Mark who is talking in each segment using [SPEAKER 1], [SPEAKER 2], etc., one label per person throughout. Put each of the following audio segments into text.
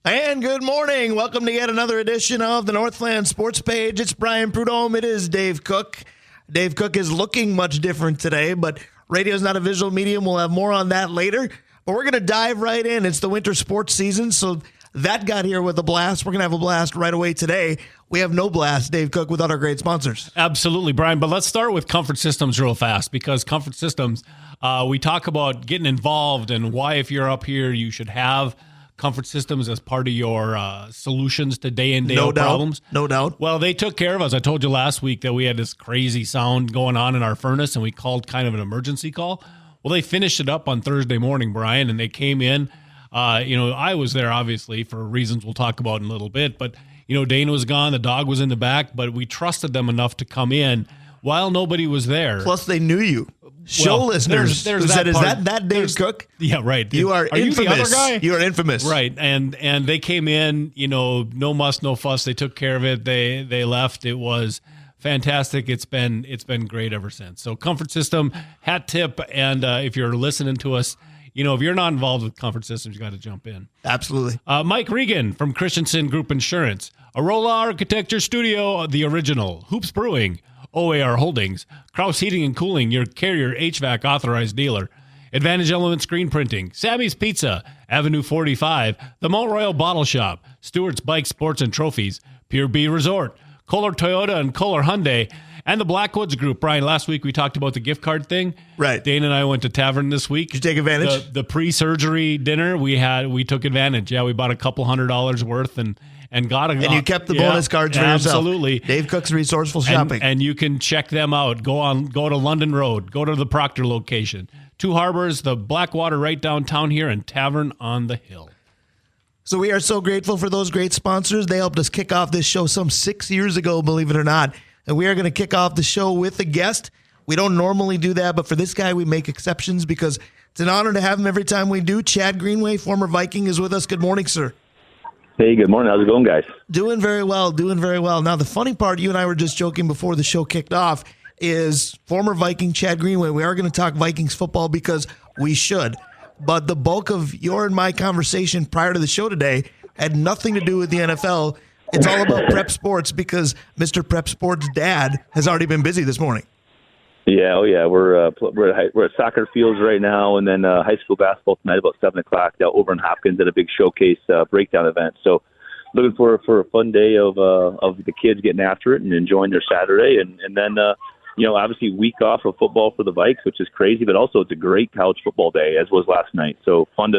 [SPEAKER 1] And good morning. Welcome to yet another edition of the Northland Sports Page. It's Brian Prudhomme. It is Dave Cook. Dave Cook is looking much different today, but radio is not a visual medium. We'll have more on that later. But we're going to dive right in. It's the winter sports season, so that got here with a blast. We're going to have a blast right away today. We have no blast, Dave Cook, without our great sponsors.
[SPEAKER 2] Absolutely, Brian. But let's start with Comfort Systems real fast, because Comfort Systems, we talk about getting involved and why, if you're up here, you should have Comfort Systems as part of your solutions to day in, day out problems.
[SPEAKER 1] No doubt.
[SPEAKER 2] Well, they took care of us. I told you last week that we had this crazy sound going on in our furnace, and we called kind of an emergency call. Well, they finished it up on Thursday morning, Brian, and they came in. I was there, obviously, for reasons we'll talk about in a little bit. But, Dana was gone. The dog was in the back. But we trusted them enough to come in while nobody was there.
[SPEAKER 1] Plus, they knew you. Show listeners. There's that is that Dave Cook?
[SPEAKER 2] Yeah, right.
[SPEAKER 1] You are infamous.
[SPEAKER 2] You the other guy?
[SPEAKER 1] You are infamous.
[SPEAKER 2] Right. And they came in, no muss, no fuss. They took care of it. They left. It was fantastic. It's been great ever since. So Comfort System, hat tip. And if you're listening to us, if you're not involved with Comfort Systems, you got to jump in.
[SPEAKER 1] Absolutely.
[SPEAKER 2] Mike Regan from Christensen Group Insurance, Arola Architecture Studio, the original, Hoops Brewing, OAR Holdings, Kraus Heating and Cooling, your Carrier HVAC authorized dealer, Advantage Element Screen Printing, Sammy's Pizza, Avenue 45, the Mount Royal Bottle Shop, Stewart's Bike Sports and Trophies, Pure B Resort, Kohler Toyota and Kohler Hyundai, and the Blackwoods Group. Brian, last week we talked about the gift card thing.
[SPEAKER 1] Right.
[SPEAKER 2] Dana and I went to Tavern this week.
[SPEAKER 1] Did you take advantage?
[SPEAKER 2] The pre-surgery dinner we took advantage. Yeah, we bought a couple $100 worth and got a.
[SPEAKER 1] And you kept the bonus cards for yourself.
[SPEAKER 2] Absolutely.
[SPEAKER 1] Dave Cook's Resourceful Shopping.
[SPEAKER 2] And you can check them out. Go to London Road. Go to the Proctor location. Two Harbors, the Blackwater right downtown here, and Tavern on the Hill.
[SPEAKER 1] So we are so grateful for those great sponsors. They helped us kick off this show some 6 years ago, believe it or not. And we are going to kick off the show with a guest. We don't normally do that, but for this guy, we make exceptions because it's an honor to have him every time we do. Chad Greenway, former Viking, is with us. Good morning, sir.
[SPEAKER 3] Hey, good morning. How's it going, guys?
[SPEAKER 1] Doing very well. Now, the funny part, you and I were just joking before the show kicked off, is former Viking Chad Greenway. We are going to talk Vikings football because we should. But the bulk of your and my conversation prior to the show today had nothing to do with the NFL. It's all about prep sports because Mr. Prep Sports' dad has already been busy this morning.
[SPEAKER 3] Yeah, we're at soccer fields right now, and then high school basketball tonight about 7 o'clock over in Hopkins at a big showcase breakdown event. So looking for a fun day of the kids getting after it and enjoying their Saturday, and then obviously week off of football for the Vikes, which is crazy, but also it's a great college football day, as was last night. So fun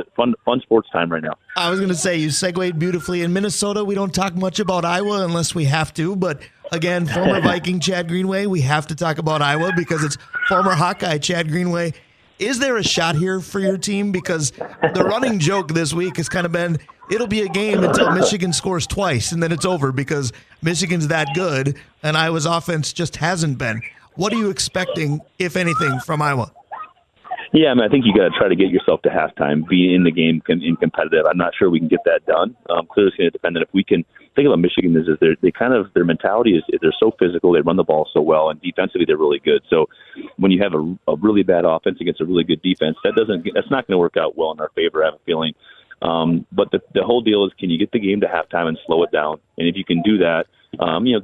[SPEAKER 3] sports time right now.
[SPEAKER 1] I was going to say, you segued beautifully. In Minnesota, we don't talk much about Iowa unless we have to, but again, former Viking Chad Greenway, we have to talk about Iowa because it's former Hawkeye Chad Greenway. Is there a shot here for your team? Because the running joke this week has kind of been, it'll be a game until Michigan scores twice, and then it's over because Michigan's that good, and Iowa's offense just hasn't been. What are you expecting, if anything, from Iowa?
[SPEAKER 3] Yeah, I think you got to try to get yourself to halftime, be in the game and competitive. I'm not sure we can get that done. Clearly, it's going to depend on if we can. Think about Michigan is their mentality is they're so physical, they run the ball so well, and defensively they're really good. So when you have a really bad offense against a really good defense, that's not going to work out well in our favor, I have a feeling. But the whole deal is, can you get the game to halftime and slow it down? And if you can do that,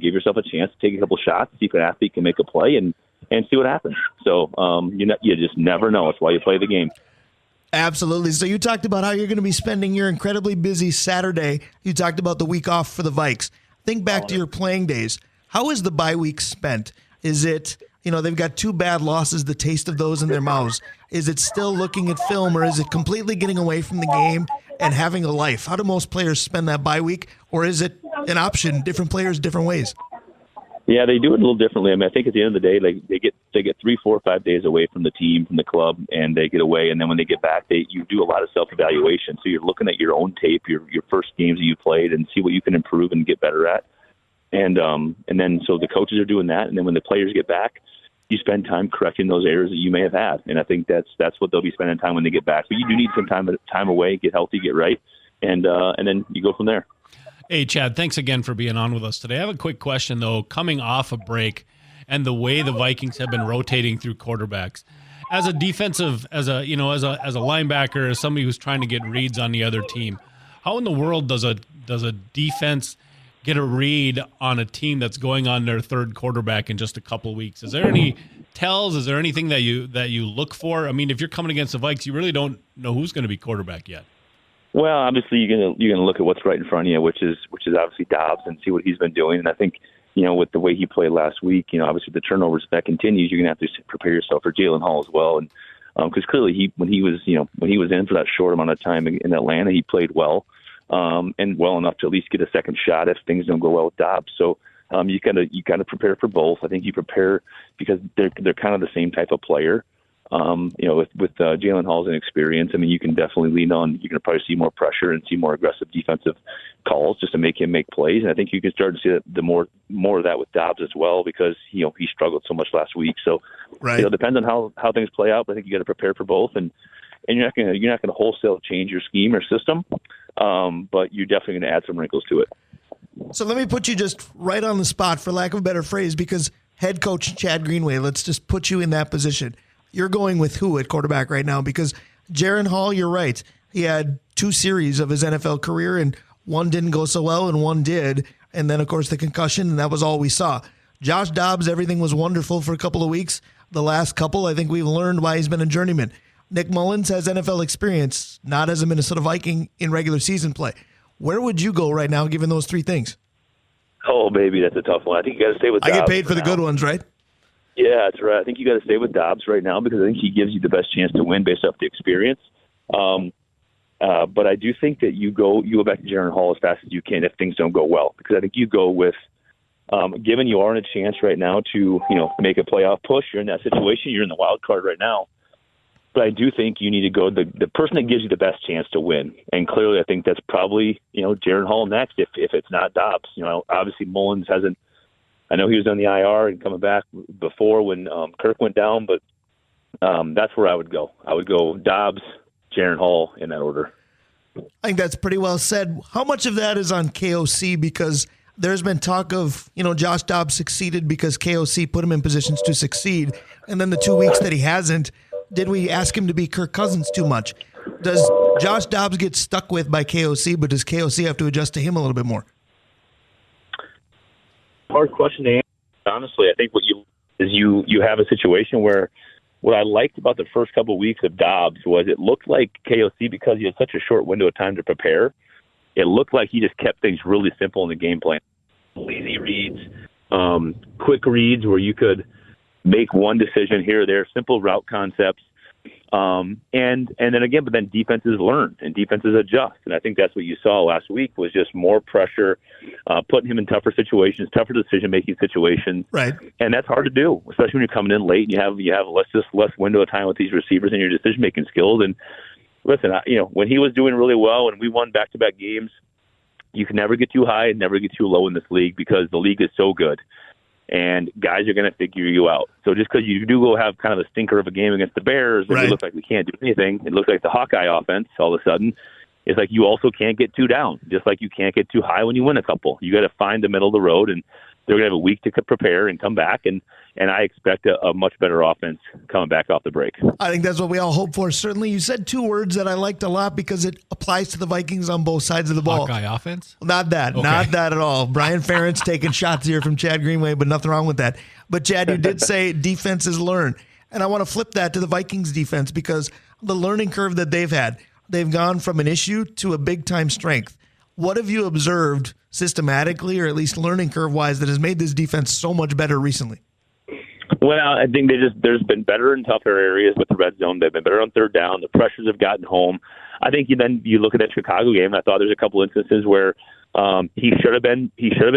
[SPEAKER 3] give yourself a chance to take a couple shots, see if an athlete can make a play, and see what happens. So you just never know. It's why you play the game.
[SPEAKER 1] Absolutely. So you talked about how you're going to be spending your incredibly busy Saturday. You talked about the week off for the Vikes. Think back to your playing days. How is the bye week spent? Is it, they've got 2 bad losses, the taste of those in their mouths. Is it still looking at film, or is it completely getting away from the game and having a life? How do most players spend that bye week, or is it an option, different players, different ways?
[SPEAKER 3] Yeah, they do it a little differently. I think at the end of the day, they get 3, 4, 5 days away from the team, from the club, and they get away. And then when they get back, you do a lot of self-evaluation. So you're looking at your own tape, your first games that you played, and see what you can improve and get better at. And then so the coaches are doing that. And then when the players get back, you spend time correcting those errors that you may have had. And I think that's what they'll be spending time when they get back. But you do need some time away, get healthy, get right, and then you go from there.
[SPEAKER 2] Hey, Chad, thanks again for being on with us today. I have a quick question, though. Coming off a break and the way the Vikings have been rotating through quarterbacks, as a defensive, as a linebacker, as somebody who's trying to get reads on the other team, How in the world does a defense get a read on a team that's going on their third quarterback in just a couple of weeks? Is there any tells? Is there anything that you look for? I mean, if you're coming against the Vikes, you really don't know who's going to be quarterback yet.
[SPEAKER 3] Well, obviously you're gonna look at what's right in front of you, which is obviously Dobbs, and see what he's been doing. And I think, with the way he played last week, obviously the turnovers, if that continues, you're gonna have to prepare yourself for Jalen Hall as well. And because clearly when he was in for that short amount of time in Atlanta, he played well, and well enough to at least get a second shot if things don't go well with Dobbs. So you gotta prepare for both. I think you prepare because they're kind of the same type of player. With Jalen Hall's inexperience, I mean, you can definitely lean on. You're going to probably see more pressure and see more aggressive defensive calls just to make him make plays. And I think you can start to see the more of that with Dobbs as well, because he struggled so much last week. So
[SPEAKER 1] right.
[SPEAKER 3] It depends on how things play out. But I think you got to prepare for both, and you're not going to wholesale change your scheme or system, but you're definitely going to add some wrinkles to it.
[SPEAKER 1] So let me put you just right on the spot, for lack of a better phrase, because head coach Chad Greenway, let's just put you in that position. You're going with who at quarterback right now? Because Jaren Hall, you're right. He had 2 series of his NFL career, and one didn't go so well and one did. And then, of course, the concussion, and that was all we saw. Josh Dobbs, everything was wonderful for a couple of weeks. The last couple, I think we've learned why he's been a journeyman. Nick Mullins has NFL experience, not as a Minnesota Viking in regular season play. Where would you go right now, given those 3 things?
[SPEAKER 3] Oh, baby, that's a tough one. I think you got to stay with Dobbs.
[SPEAKER 1] I get paid for the good ones, right?
[SPEAKER 3] Yeah, that's right. I think you got to stay with Dobbs right now because I think he gives you the best chance to win based off the experience. But I do think that you go back to Jaren Hall as fast as you can if things don't go well, because I think you go with, given you are in a chance right now to make a playoff push. You're in that situation. You're in the wild card right now. But I do think you need to go the person that gives you the best chance to win. And clearly, I think that's probably Jaren Hall next if it's not Dobbs. Obviously Mullins hasn't. I know he was on the IR and coming back before when Kirk went down, but that's where I would go. I would go Dobbs, Jaren Hall in that order.
[SPEAKER 1] I think that's pretty well said. How much of that is on KOC? Because there's been talk of, Josh Dobbs succeeded because KOC put him in positions to succeed. And then the 2 weeks that he hasn't, did we ask him to be Kirk Cousins too much? Does Josh Dobbs get stuck with by KOC, but does KOC have to adjust to him a little bit more?
[SPEAKER 3] Hard question to answer. Honestly, I think what you have a situation where what I liked about the first couple of weeks of Dobbs was it looked like KOC, because he had such a short window of time to prepare, it looked like he just kept things really simple in the game plan. Easy reads, quick reads where you could make one decision here or there, simple route concepts. And then again, but then defenses learn and defenses adjust. And I think that's what you saw last week was just more pressure, putting him in tougher situations, tougher decision-making situations.
[SPEAKER 1] Right.
[SPEAKER 3] And that's hard to do, especially when you're coming in late and you have less window of time with these receivers and your decision-making skills. And listen, when he was doing really well and we won back-to-back games, you can never get too high and never get too low in this league because the league is so good. And guys are going to figure you out. So just because you do go have kind of a stinker of a game against the Bears and
[SPEAKER 1] right.
[SPEAKER 3] It looks like we can't do anything, it looks like the Hawkeye offense all of a sudden, it's like you also can't get too down, just like you can't get too high when you win a couple. You got to find the middle of the road, and they're going to have a week to prepare and come back, and I expect a much better offense coming back off the break.
[SPEAKER 1] I think that's what we all hope for. Certainly, you said 2 words that I liked a lot because it applies to the Vikings on both sides of the ball.
[SPEAKER 2] Hawkeye offense?
[SPEAKER 1] Not that. Okay. Not that at all. Brian Ferentz taking shots here from Chad Greenway, but nothing wrong with that. But, Chad, you did say defenses learn. And I want to flip that to the Vikings defense because the learning curve that they've had, they've gone from an issue to a big-time strength. What have you observed systematically or at least learning curve-wise that has made this defense so much better recently?
[SPEAKER 3] Well, I think there's been better in tougher areas with the red zone. They've been better on third down. The pressures have gotten home. I think you look at that Chicago game. I thought there's a couple instances where he should have been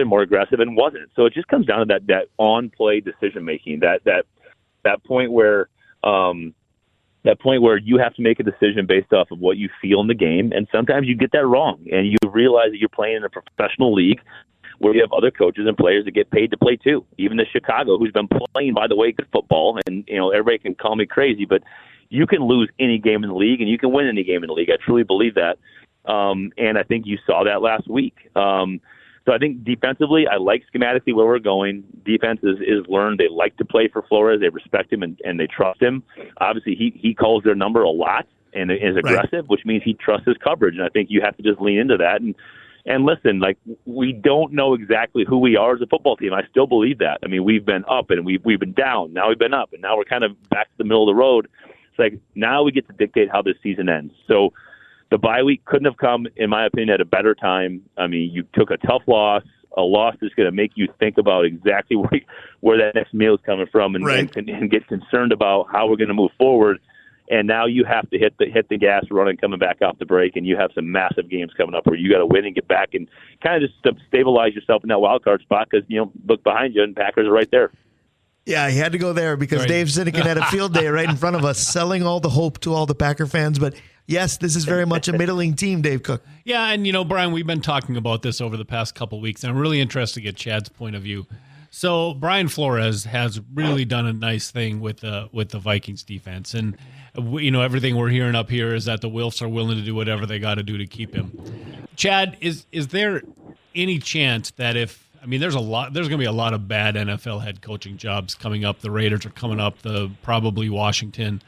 [SPEAKER 3] more aggressive and wasn't. So it just comes down to that on play decision making. That point where you have to make a decision based off of what you feel in the game, and sometimes you get that wrong, and you realize that you're playing in a professional league where you have other coaches and players that get paid to play too. Even the Chicago, who's been playing, by the way, good football, and everybody can call me crazy, but you can lose any game in the league and you can win any game in the league. I truly believe that, and I think you saw that last week. So I think defensively, I like schematically where we're going. Defense is learned. They like to play for Flores. They respect him and they trust him. Obviously, he calls their number a lot, and is aggressive, which means he trusts his coverage. And I think you have to just lean into that. And listen, like, we don't know exactly who we are as a football team. I still believe that. I mean, we've been up and we've been down. Now we've been up, and now we're kind of back to the middle of the road. It's like now we get to dictate how this season ends. So the bye week couldn't have come, in my opinion, at a better time. I mean, you took a tough loss, a loss that's going to make you think about exactly where that next meal is coming from and get concerned about how we're going to move forward. And now you have to hit the gas running coming back off the break, and you have some massive games coming up where you got to win and get back and kind of just stabilize yourself in that wild card spot because, look behind you and Packers are right there.
[SPEAKER 1] Yeah, he had to go there because Dave Zinnikin had a field day right in front of us, selling all the hope to all the Packer fans. But yes, this is very much a middling team, Dave Cook.
[SPEAKER 2] Yeah, and Brian, we've been talking about this over the past couple of weeks, and I'm really interested to get Chad's point of view. So Brian Flores has really done a nice thing with the Vikings defense, and everything we're hearing up here is that the Wilfs are willing to do whatever they got to do to keep him. Chad, is there any chance that there's going to be a lot of bad NFL head coaching jobs coming up. The Raiders are coming up, probably Washington.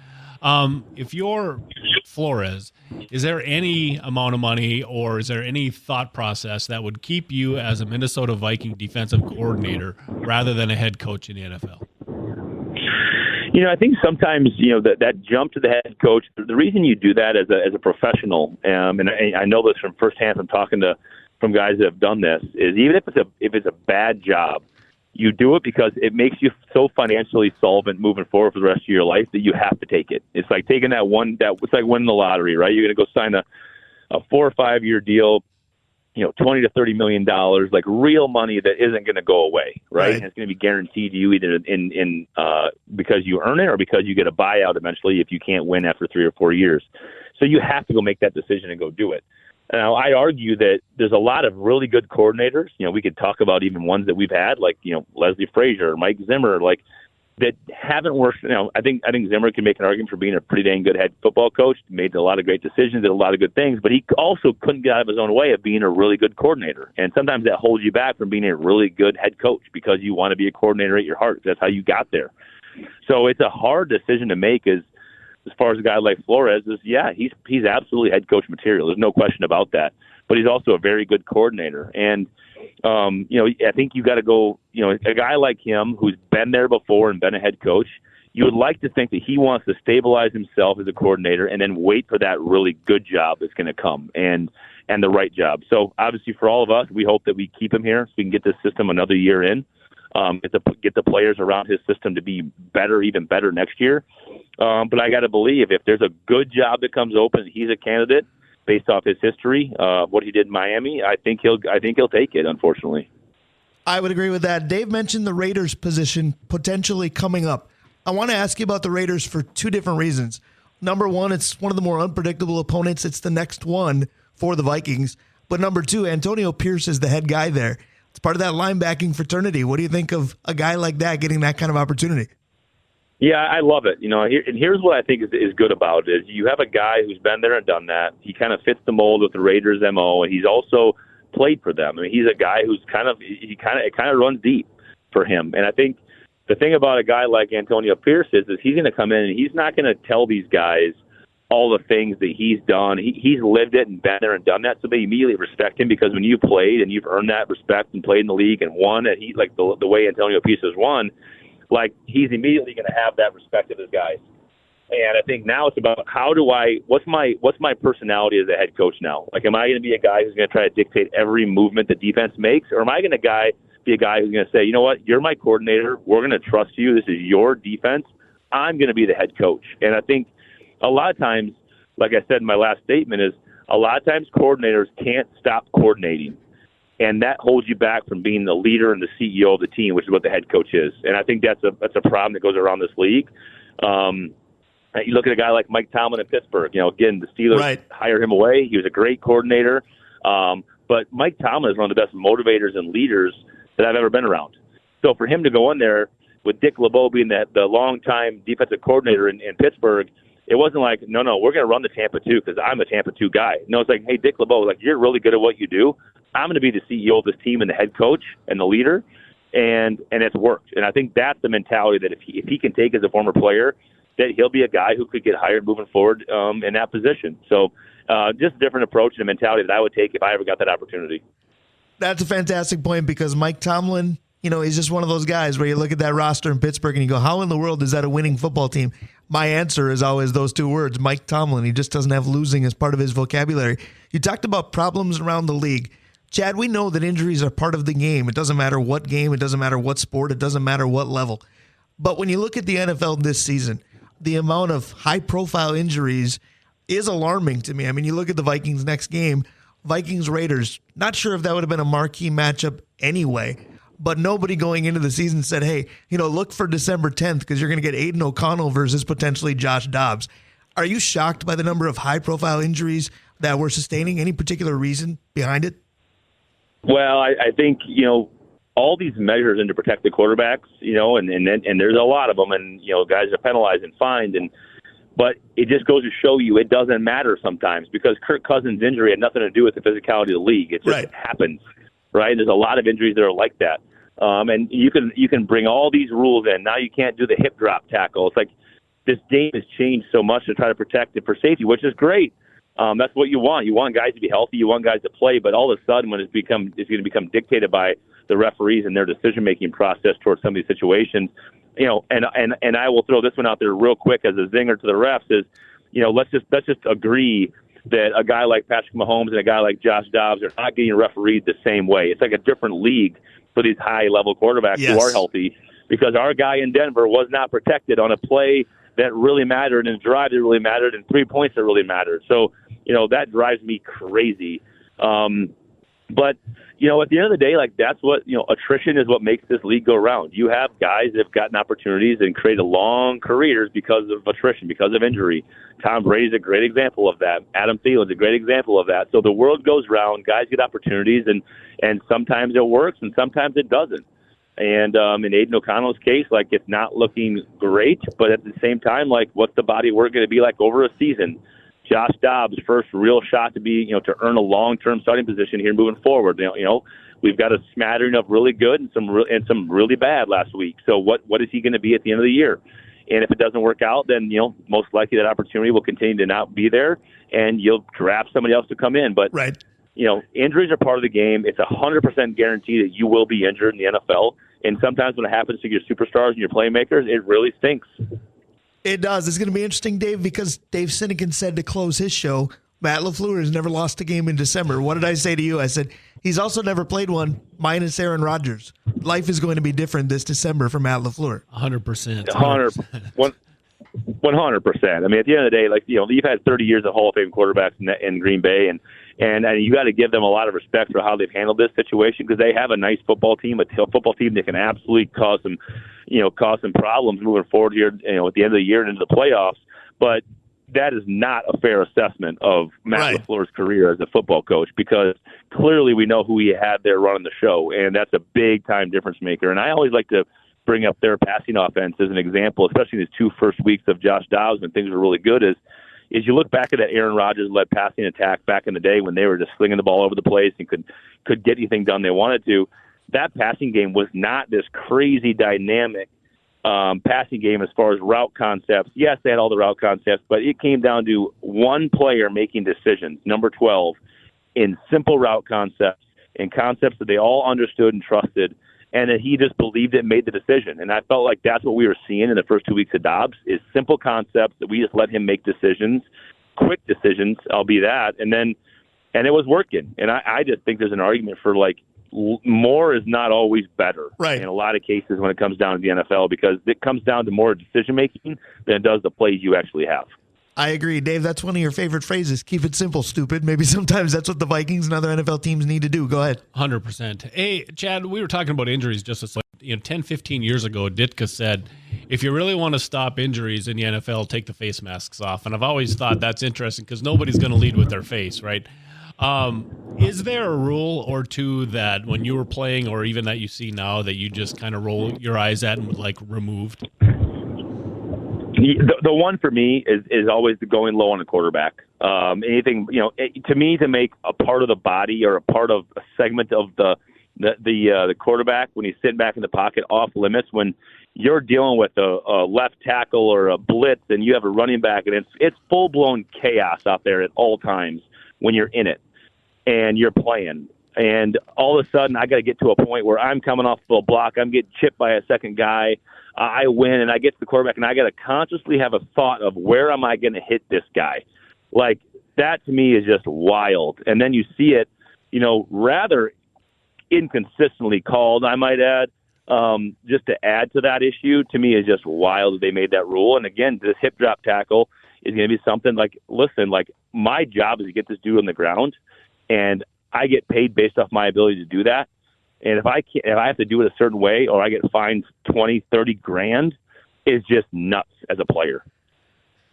[SPEAKER 2] If you're Flores, is there any amount of money or is there any thought process that would keep you as a Minnesota Viking defensive coordinator rather than a head coach in the NFL?
[SPEAKER 3] I think sometimes, that jump to the head coach, the reason you do that as a professional, and I know this from firsthand from talking to from guys that have done this, is even if it's a bad job, you do it because it makes you so financially solvent moving forward for the rest of your life that you have to take it. It's like taking it's like winning the lottery, right? You're going to go sign a 4 or 5 year deal, $20 to $30 million, like real money that isn't going to go away, right? And it's going to be guaranteed to you either in because you earn it or because you get a buyout eventually if you can't win after 3 or 4 years. So you have to go make that decision and go do it. Now, I argue that there's a lot of really good coordinators. We could talk about even ones that we've had, like, Leslie Frazier, Mike Zimmer, like, that haven't worked. I think Zimmer can make an argument for being a pretty dang good head football coach, made a lot of great decisions, did a lot of good things, but he also couldn't get out of his own way of being a really good coordinator. And sometimes that holds you back from being a really good head coach because you want to be a coordinator at your heart. That's how you got there. So it's a hard decision to make as far as a guy like Flores is, he's absolutely head coach material. There's no question about that. But he's also a very good coordinator. And, I think you got to go, a guy like him who's been there before and been a head coach, you would like to think that he wants to stabilize himself as a coordinator and then wait for that really good job that's going to come and the right job. So obviously for all of us, we hope that we keep him here so we can get this system another year in. Get the players around his system to be better, even better next year. But I got to believe if there's a good job that comes open, he's a candidate based off his history, what he did in Miami. I think he'll take it. Unfortunately,
[SPEAKER 1] I would agree with that. Dave mentioned the Raiders position potentially coming up. I want to ask you about the Raiders for two different reasons. Number one, it's one of the more unpredictable opponents. It's the next one for the Vikings. But number two, Antonio Pierce is the head guy there. It's part of that linebacking fraternity. What do you think of a guy like that getting that kind of opportunity?
[SPEAKER 3] Yeah, I love it. And here's what I think is good about it is you have a guy who's been there and done that. He kind of fits the mold with the Raiders' MO, and he's also played for them. I mean, he's a guy who's it kind of runs deep for him. And I think the thing about a guy like Antonio Pierce is he's going to come in and he's not going to tell these guys all the things that he's done. He's lived it and been there and done that, so they immediately respect him because when you've played and you've earned that respect and played in the league and won, and he like the way Antonio Pierce has won, like he's immediately going to have that respect of his guys. And I think now it's about what's my personality as a head coach now? Like, am I going to be a guy who's going to try to dictate every movement the defense makes, or am I going to be a guy who's going to say, you know what, you're my coordinator, we're going to trust you, this is your defense, I'm going to be the head coach. And I think a lot of times, like I said in my last statement, is a lot of times coordinators can't stop coordinating. And that holds you back from being the leader and the CEO of the team, which is what the head coach is. And I think that's a problem that goes around this league. You look at a guy like Mike Tomlin in Pittsburgh. Again, the Steelers hired him away. He was a great coordinator. But Mike Tomlin is one of the best motivators and leaders that I've ever been around. So for him to go in there with Dick LeBeau being the longtime defensive coordinator in Pittsburgh, it wasn't like, no, we're going to run the Tampa 2 because I'm a Tampa 2 guy. No, it's like, hey, Dick LeBeau, like, you're really good at what you do. I'm going to be the CEO of this team and the head coach and the leader, and it's worked. And I think that's the mentality that if he can take as a former player that he'll be a guy who could get hired moving forward in that position. So just a different approach and a mentality that I would take if I ever got that opportunity.
[SPEAKER 1] That's a fantastic point because Mike Tomlin, he's just one of those guys where you look at that roster in Pittsburgh and you go, how in the world is that a winning football team? My answer is always those two words, Mike Tomlin. He just doesn't have losing as part of his vocabulary. You talked about problems around the league. Chad, we know that injuries are part of the game. It doesn't matter what game, it doesn't matter what sport, it doesn't matter what level. But when you look at the NFL this season, the amount of high-profile injuries is alarming to me. I mean, you look at the Vikings' next game, Vikings-Raiders, not sure if that would have been a marquee matchup anyway, but nobody going into the season said, hey, look for December 10th because you're going to get Aiden O'Connell versus potentially Josh Dobbs. Are you shocked by the number of high-profile injuries that we're sustaining? Any particular reason behind it?
[SPEAKER 3] Well, I think, all these measures to protect the quarterbacks, and there's a lot of them, and, guys are penalized and fined, but it just goes to show you it doesn't matter sometimes because Kirk Cousins' injury had nothing to do with the physicality of the league. It just happens, right? There's a lot of injuries that are like that. And you can bring all these rules in. Now you can't do the hip drop tackle. It's like this game has changed so much to try to protect it for safety, which is great. That's what you want. You want guys to be healthy. You want guys to play. But all of a sudden, when it's going to become dictated by the referees and their decision-making process towards some of these situations, and I will throw this one out there real quick as a zinger to the refs is, let's just agree that a guy like Patrick Mahomes and a guy like Josh Dobbs are not getting refereed the same way. It's like a different league for these high-level quarterbacks who are healthy because our guy in Denver was not protected on a play that really mattered and a drive that really mattered and 3 points that really mattered. So, that drives me crazy. But, at the end of the day, that's what, attrition is what makes this league go around. You have guys that have gotten opportunities and created long careers because of attrition, because of injury. Tom Brady's a great example of that. Adam Thielen's a great example of that. So the world goes round, guys get opportunities, and sometimes it works and sometimes it doesn't. And in Aiden O'Connell's case, it's not looking great, but at the same time, what's the body work going to be like over a season? Josh Dobbs' first real shot to be, to earn a long-term starting position here moving forward. We've got a smattering of really good and some really bad last week. So what is he going to be at the end of the year? And if it doesn't work out, then most likely that opportunity will continue to not be there, and you'll draft somebody else to come in. But injuries are part of the game. It's 100% guarantee that you will be injured in the NFL. And sometimes when it happens to your superstars and your playmakers, it really stinks.
[SPEAKER 1] It does. It's going to be interesting, Dave, because Dave Sinekin said to close his show, Matt LaFleur has never lost a game in December. What did I say to you? I said, he's also never played one minus Aaron Rodgers. Life is going to be different this December for Matt LaFleur.
[SPEAKER 2] 100%.
[SPEAKER 3] 100%. 100%. I mean, at the end of the day, you've had 30 years of Hall of Fame quarterbacks in Green Bay, and you got to give them a lot of respect for how they've handled this situation because they have a nice football team, a football team that can absolutely cause some problems moving forward here, at the end of the year and into the playoffs. But that is not a fair assessment of Matt LaFleur's career as a football coach because clearly we know who he had there running the show, and that's a big-time difference maker. And I always like to bring up their passing offense as an example, especially in his 2 first weeks of Josh Dobbs when things were really good, is you look back at that Aaron Rodgers-led passing attack back in the day when they were just slinging the ball over the place and could get anything done they wanted to. That passing game was not this crazy dynamic passing game as far as route concepts. Yes, they had all the route concepts, but it came down to one player making decisions, number 12, in simple route concepts and concepts that they all understood and trusted, and that he just believed it and made the decision. And I felt like that's what we were seeing in the first 2 weeks of Dobbs, is simple concepts that we just let him make decisions, quick decisions, I'll be that, and it was working. And I just think there's an argument for more is not always better in a lot of cases when it comes down to the NFL because it comes down to more decision-making than it does the plays you actually have.
[SPEAKER 1] I agree. Dave, that's one of your favorite phrases. Keep it simple, stupid. Maybe sometimes that's what the Vikings and other NFL teams need to do. Go ahead.
[SPEAKER 2] 100%. Hey, Chad, we were talking about injuries just 10, 15 years ago. Ditka said, if you really want to stop injuries in the NFL, take the face masks off. And I've always thought that's interesting because nobody's going to lead with their face, right? Is there a rule or two that when you were playing or even that you see now that you just kind of roll your eyes at and removed?
[SPEAKER 3] The one for me is always the going low on the quarterback. Anything, to me, to make a part of the body or a part of a segment of the quarterback when he's sitting back in the pocket off limits when you're dealing with a left tackle or a blitz, and you have a running back, and it's full-blown chaos out there at all times when you're in it and you're playing. And all of a sudden, I got to get to a point where I'm coming off the block, I'm getting chipped by a second guy, I win, and I get to the quarterback, and I got to consciously have a thought of where am I going to hit this guy. Like, that to me is just wild. And then you see it, rather inconsistently called, I might add. Just to add to that issue, to me, is just wild that they made that rule. And again, this hip drop tackle is going to be something like, listen, like, my job is to get this dude on the ground, and I get paid based off my ability to do that. And if I have to do it a certain way, or I get fined 20, 30 grand, is just nuts as a player.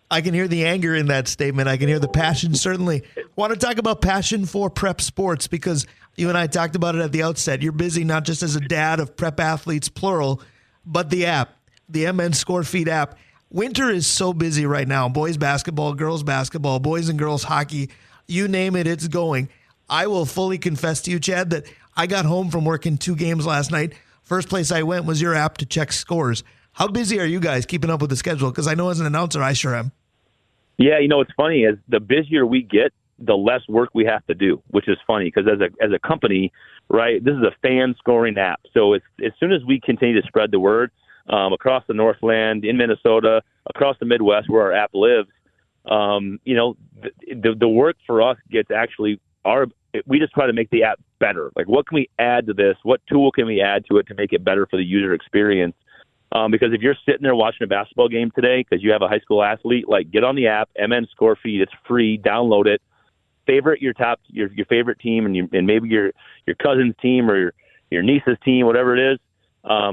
[SPEAKER 1] I can hear the anger in that statement. I can hear the passion, certainly. Want to talk about passion for prep sports, because you and I talked about it at the outset. You're busy not just as a dad of prep athletes, plural, but the app, the MN ScoreFeed app. Winter is so busy right now. Boys basketball, girls basketball, boys and girls hockey, you name it, it's going. I will fully confess to you, Chad, that I got home from working 2 games last night. First place I went was your app to check scores. How busy are you guys keeping up with the schedule? Because I know as an announcer, I sure am.
[SPEAKER 3] Yeah, it's funny. As the busier we get, the less work we have to do, which is funny because as a company, right, this is a fan scoring app. So as soon as we continue to spread the word across the Northland, in Minnesota, across the Midwest where our app lives, the work for us gets actually we just try to make the app better. Like, what can we add to this? What tool can we add to it to make it better for the user experience? Because if you're sitting there watching a basketball game today because you have a high school athlete, like, get on the app, MN ScoreFeed. It's free. Download it. Favorite your favorite team and maybe your cousin's team or your niece's team, whatever it is.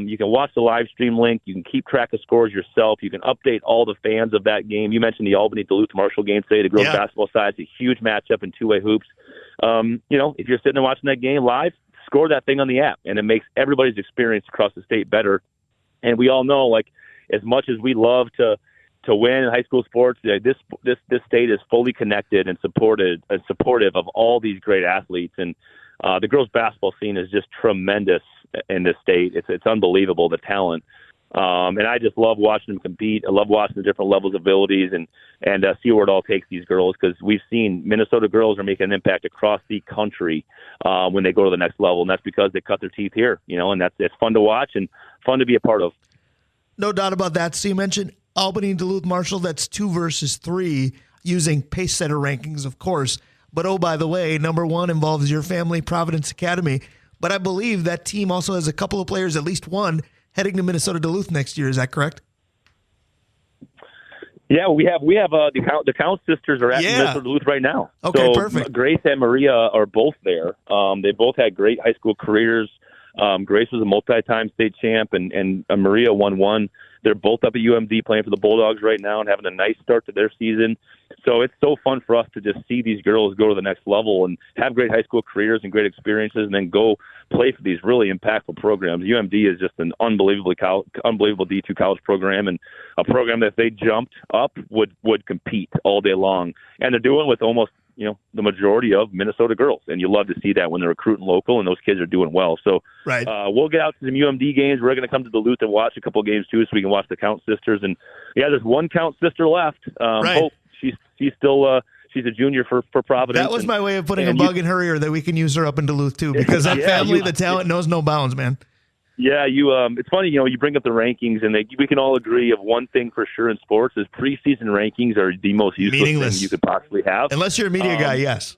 [SPEAKER 3] You can watch the live stream link. You can keep track of scores yourself. You can update all the fans of that game. You mentioned the Albany Duluth Marshall game today. The girls basketball side, it's a huge matchup in two-way hoops. If you're sitting there watching that game live, score that thing on the app, and it makes everybody's experience across the state better. And we all know, like, as much as we love to win in high school sports, this state is fully connected and supportive of all these great athletes. And the girls basketball scene is just tremendous in this state. It's unbelievable, the talent. And I just love watching them compete. I love watching the different levels of abilities and see where it all takes these girls, because we've seen Minnesota girls are making an impact across the country when they go to the next level, and that's because they cut their teeth here, and it's fun to watch and fun to be a part of.
[SPEAKER 1] No doubt about that. So you mentioned Albany and Duluth Marshall. That's 2 versus 3 using pace setter rankings, of course. But, oh, by the way, number 1 involves your family, Providence Academy. But I believe that team also has a couple of players, at least one, heading to Minnesota Duluth next year. Is that correct?
[SPEAKER 3] Yeah, we have the Count sisters are at Minnesota Duluth right now.
[SPEAKER 1] Okay, so perfect.
[SPEAKER 3] Grace and Maria are both there. They both had great high school careers. Grace was a multi-time state champ, and Maria won one. They're both up at UMD playing for the Bulldogs right now and having a nice start to their season. So it's so fun for us to just see these girls go to the next level and have great high school careers and great experiences, and then go play for these really impactful programs. UMD is just an unbelievable D2 college program, and a program that if they jumped up would compete all day long. And they're doing with almost the majority of Minnesota girls, and you love to see that when they're recruiting local and those kids are doing well. So
[SPEAKER 1] right.
[SPEAKER 3] We'll get out to some UMD games. We're going to come to Duluth and watch a couple of games too, so we can watch the Count sisters. And there's one Count sister left.
[SPEAKER 1] Right.
[SPEAKER 3] Hope she's still she's a junior for Providence.
[SPEAKER 1] That was my way of putting a bug in her ear that we can use her up in Duluth too, because that family, the talent knows no bounds, man.
[SPEAKER 3] Yeah, it's funny, you bring up the rankings, and we can all agree of one thing for sure in sports is preseason rankings are the most useless thing you could possibly have.
[SPEAKER 1] Unless you're a media guy, yes.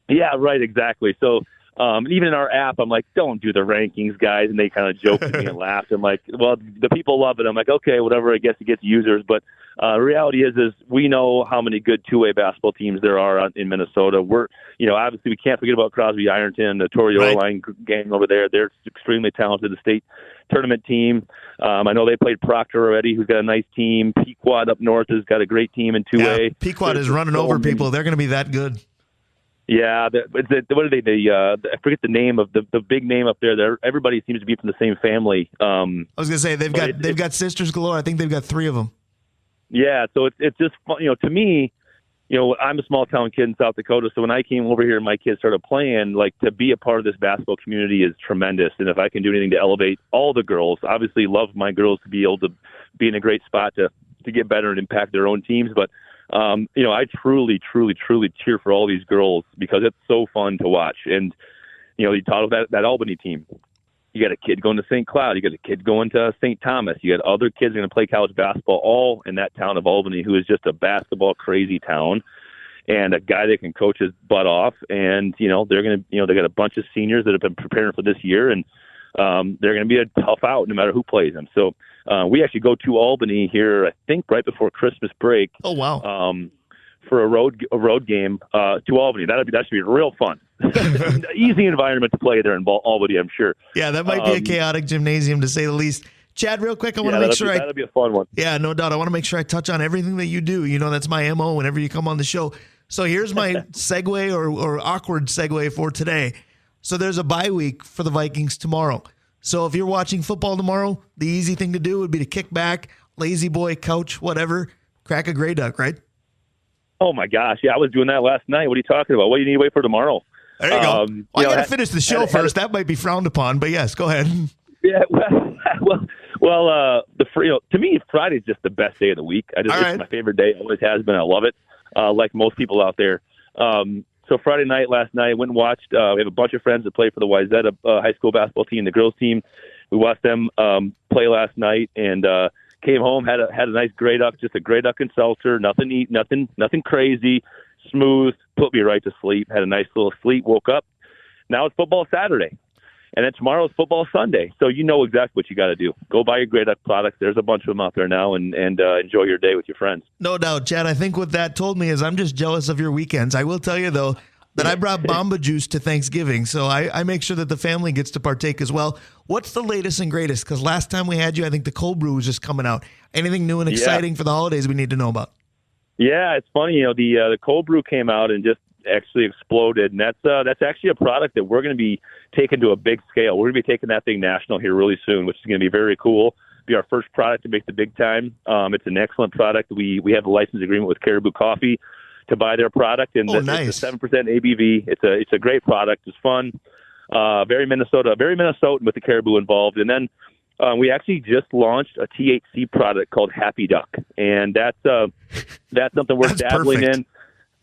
[SPEAKER 3] Yeah, right, exactly. So even in our app, I'm like, don't do the rankings, guys, and they kind of joke at me and laugh. I'm like, well, the people love it. I'm like, okay, whatever, I guess it gets users. But the reality is we know how many good two-way basketball teams there are in Minnesota. We're, obviously we can't forget about Crosby Ironton, the Torrey Line gang over there. They're extremely talented, the state tournament team. I know they played Proctor already, who's got a nice team. Pequot up north has got a great team in two-way.
[SPEAKER 1] Yeah, Pequot is running over people. They're going to be that good.
[SPEAKER 3] Yeah, what are they? I forget the name of the big name up there. Everybody seems to be from the same family. I
[SPEAKER 1] was going to say they've got sisters galore. I think they've got 3 of them.
[SPEAKER 3] Yeah, so it's just fun. To me, I'm a small town kid in South Dakota, so when I came over here and my kids started playing, like, to be a part of this basketball community is tremendous. And if I can do anything to elevate all the girls, obviously love my girls to be able to be in a great spot to get better and impact their own teams. But, I truly, truly, truly cheer for all these girls because it's so fun to watch. And, you talk about that Albany team. You got a kid going to St. Cloud. You got a kid going to St. Thomas. You got other kids going to play college basketball, all in that town of Albany, who is just a basketball crazy town, and a guy that can coach his butt off. And they're going to, they got a bunch of seniors that have been preparing for this year, and they're going to be a tough out no matter who plays them. So we actually go to Albany here, I think, right before Christmas break.
[SPEAKER 1] Oh wow!
[SPEAKER 3] For a road game to Albany. That should be real fun. Easy environment to play there in Albany, I'm sure.
[SPEAKER 1] Yeah, that might be a chaotic gymnasium to say the least. Chad, real quick, I want to make sure
[SPEAKER 3] that'll be a fun one.
[SPEAKER 1] Yeah, no doubt. I want to make sure I touch on everything that you do. That's my MO whenever you come on the show. So here's my segue or awkward segue for today. So there's a bye week for the Vikings tomorrow. So if you're watching football tomorrow, the easy thing to do would be to kick back, lazy boy, couch, whatever, crack a gray duck, right?
[SPEAKER 3] Oh my gosh, yeah, I was doing that last night. What are you talking about? What do you need to wait for tomorrow?
[SPEAKER 1] There you go. I got to finish the show first. That might be frowned upon, but yes, go ahead.
[SPEAKER 3] Yeah, to me, Friday's just the best day of the week. It's my favorite day. Always has been. I love it. Like most people out there. So Friday night, last night, I went and watched. We have a bunch of friends that play for the Wayzata high school basketball team, the girls team. We watched them play last night, and came home, had a nice gray duck, just a gray duck and seltzer. Nothing crazy, smooth. Put me right to sleep. Had a nice little sleep. Woke up. Now it's football Saturday, and then tomorrow's football Sunday. So you know exactly what you got to do. Go buy your gray duck products. There's a bunch of them out there now, and enjoy your day with your friends.
[SPEAKER 1] No doubt, Chad. I think what that told me is I'm just jealous of your weekends. I will tell you though that I brought Bomba Juice to Thanksgiving, so I make sure that the family gets to partake as well. What's the latest and greatest? Because last time we had you, I think the cold brew was just coming out. Anything new and exciting for the holidays we need to know about?
[SPEAKER 3] Yeah, it's funny. The cold brew came out and just actually exploded, and that's actually a product that we're going to be taking to a big scale. We're going to be taking that thing national here really soon, which is going to be very cool. Be our first product to make the big time. It's an excellent product. We have a license agreement with Caribou Coffee to buy their product, and
[SPEAKER 1] nice.
[SPEAKER 3] It's a 7% ABV. It's a great product. It's fun. Very Minnesotan with the Caribou involved. And then we just launched a THC product called Happy Duck, and that's something we're dabbling in.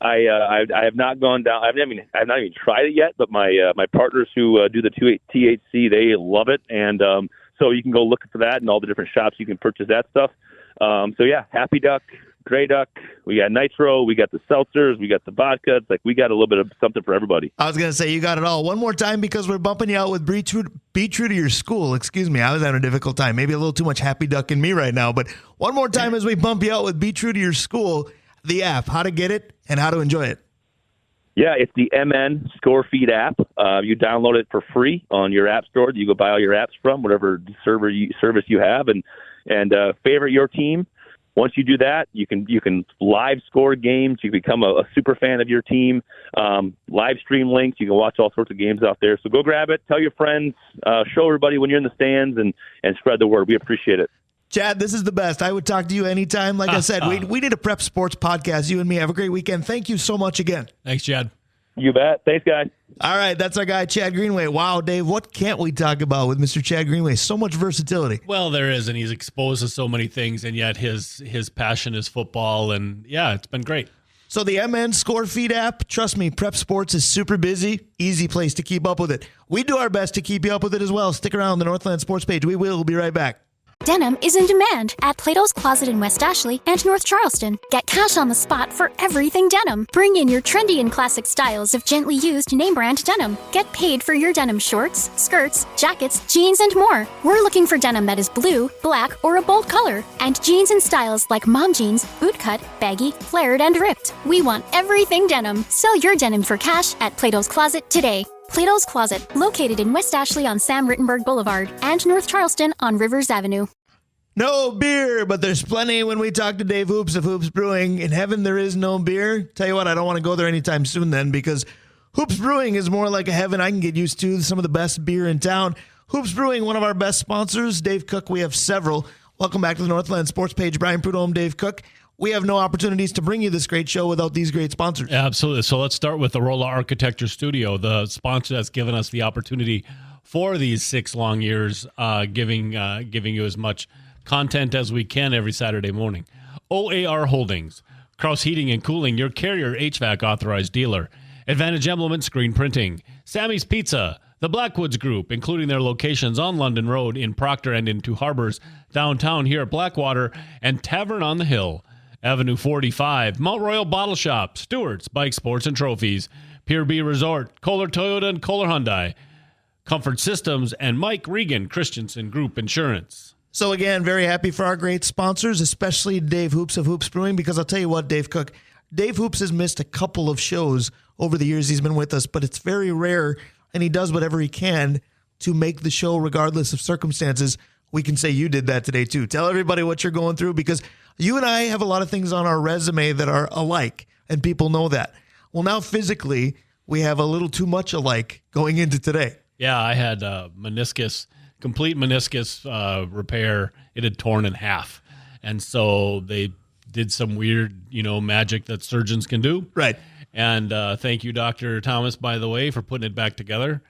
[SPEAKER 3] I have not gone down. I've not even tried it yet. But my partners who do the THC, they love it, and so you can go look for that in all the different shops. You can purchase that stuff. So yeah, Happy Duck, Gray Duck. We got Nitro. We got the seltzers. We got the vodka. It's like we got a little bit of something for everybody.
[SPEAKER 1] I was gonna say you got it all. One more time because we're bumping you out with Be True to Your School. Excuse me, I was having a difficult time. Maybe a little too much Happy Duck in me right now. But one more time as we bump you out with Be True to Your School, the app, how to get it and how to enjoy it.
[SPEAKER 3] Yeah, it's the MN ScoreFeed app. You download it for free on your app store. You go buy all your apps from whatever service you have, and favorite your team. Once you do that, you can live score games. You become a super fan of your team. Live stream links. You can watch all sorts of games out there. So go grab it. Tell your friends. Show everybody when you're in the stands, and spread the word. We appreciate it.
[SPEAKER 1] Chad, this is the best. I would talk to you anytime. Like I said, we need a prep sports podcast. You and me. Have a great weekend. Thank you so much again.
[SPEAKER 2] Thanks, Chad.
[SPEAKER 3] You bet. Thanks, guys.
[SPEAKER 1] All right, that's our guy, Chad Greenway. Wow, Dave, what can't we talk about with Mr. Chad Greenway? So much versatility.
[SPEAKER 2] Well, there is, and he's exposed to so many things, and yet his passion is football, and yeah, it's been great.
[SPEAKER 1] So the MN ScoreFeed app, trust me, prep sports is super busy. Easy place to keep up with it. We do our best to keep you up with it as well. Stick around the Northland Sports page. We'll be right back.
[SPEAKER 4] Denim is in demand at Plato's Closet in West Ashley and North Charleston. Get cash on the spot for everything denim. Bring in your trendy and classic styles of gently used name brand denim. Get paid for your denim shorts, skirts, jackets, jeans, and more. We're looking for denim that is blue, black, or a bold color. And jeans in styles like mom jeans, bootcut, baggy, flared, and ripped. We want everything denim. Sell your denim for cash at Plato's Closet today. Plato's Closet, located in West Ashley on Sam Rittenberg Boulevard and North Charleston on Rivers Avenue.
[SPEAKER 1] No beer, but there's plenty when we talk to Dave Hoops of Hoops Brewing. In heaven, there is no beer. Tell you what, I don't want to go there anytime soon then, because Hoops Brewing is more like a heaven I can get used to. Some of the best beer in town. Hoops Brewing, one of our best sponsors. Dave Cook, we have several. Welcome back to the Northland Sports page. Brian Prudhomme, Dave Cook. we have no opportunities to bring you this great show without these great sponsors.
[SPEAKER 2] Absolutely. So let's start with Arola Architecture Studio, the sponsor that's given us the opportunity for these 6 long years, giving you as much content as we can every Saturday morning. OAR Holdings, Kraus Heating and Cooling, your Carrier HVAC authorized dealer. Advantage Emblem and Screen Printing. Sammy's Pizza. The Blackwoods Group, including their locations on London Road in Proctor and in Two Harbors, downtown here at Blackwater, and Tavern on the Hill. Avenue 45, Mount Royal Bottle Shop, Stewart's Bike Sports and Trophies, Pier B Resort, Kohler Toyota and Kohler Hyundai, Comfort Systems, and Mike Regan, Christensen Group Insurance.
[SPEAKER 1] So again, very happy for our great sponsors, especially Dave Hoops of Hoops Brewing, because I'll tell you what, Dave Cook, Dave Hoops has missed a couple of shows over the years he's been with us, but it's very rare, and he does whatever he can to make the show regardless of circumstances. We can say you did that today too. Tell everybody what you're going through, because you and I have a lot of things on our resume that are alike, and people know that. Well, now physically, we have a little too much alike going into today.
[SPEAKER 2] Yeah, I had complete meniscus repair. It had torn in half. And so they did some weird, magic that surgeons can do.
[SPEAKER 1] Right.
[SPEAKER 2] And thank you, Dr. Thomas, by the way, for putting it back together.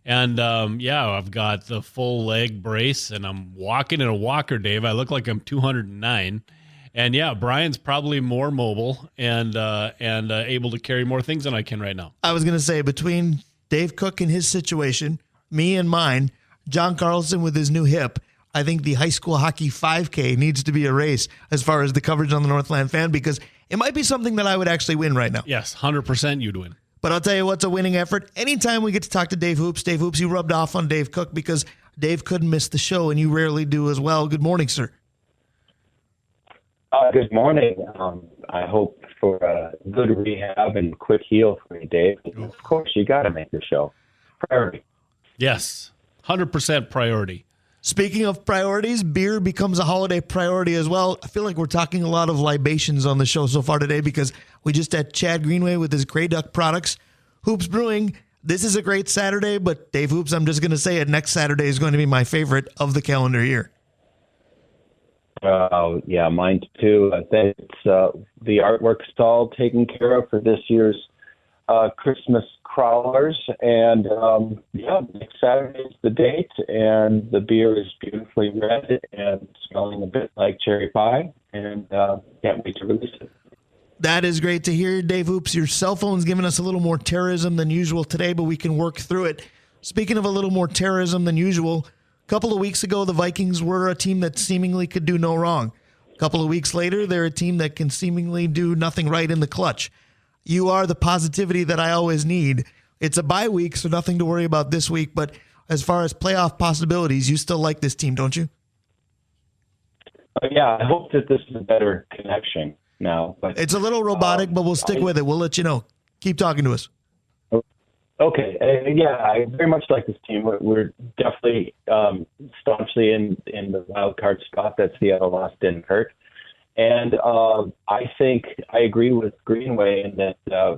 [SPEAKER 2] And, I've got the full leg brace, and I'm walking in a walker, Dave. I look like I'm 209. And, Brian's probably more mobile and able to carry more things than I can right now.
[SPEAKER 1] I was going to say, between Dave Cook and his situation, me and mine, John Carlson with his new hip, I think the high school hockey 5K needs to be a race as far as the coverage on the Northland Fan, because it might be something that I would actually win right now.
[SPEAKER 2] Yes, 100% you'd win.
[SPEAKER 1] But I'll tell you what's a winning effort. Anytime we get to talk to Dave Hoops, you rubbed off on Dave Cook because Dave couldn't miss the show, and you rarely do as well. Good morning, sir.
[SPEAKER 5] Good morning. I hope for a good rehab and quick heal for you, Dave. Of course, you got to make the show priority.
[SPEAKER 2] Yes, 100% priority.
[SPEAKER 1] Speaking of priorities, beer becomes a holiday priority as well. I feel like we're talking a lot of libations on the show so far today because we just had Chad Greenway with his Grey Duck products. Hoops Brewing, this is a great Saturday, but Dave Hoops, I'm just going to say it, next Saturday is going to be my favorite of the calendar year.
[SPEAKER 5] Yeah, mine too. I think it's the artwork's all taken care of for this year's Christmas crawlers, and next Saturday is the date, and the beer is beautifully red and smelling a bit like cherry pie, and can't wait to release it.
[SPEAKER 1] That is great to hear, Dave Hoops. Your cell phone's giving us a little more terrorism than usual today, but we can work through it. Speaking of a little more terrorism than usual, a couple of weeks ago, the Vikings were a team that seemingly could do no wrong. A couple of weeks later, they're a team that can seemingly do nothing right in the clutch. You are the positivity that I always need. It's a bye week, so nothing to worry about this week. But as far as playoff possibilities, you still like this team, don't you?
[SPEAKER 5] Yeah, I hope that this is a better connection now. But
[SPEAKER 1] it's a little robotic, but we'll stick with it. We'll let you know. Keep talking to us.
[SPEAKER 5] Okay. I very much like this team. We're definitely staunchly in the wild card spot that Seattle lost didn't hurt. And I think I agree with Greenway in that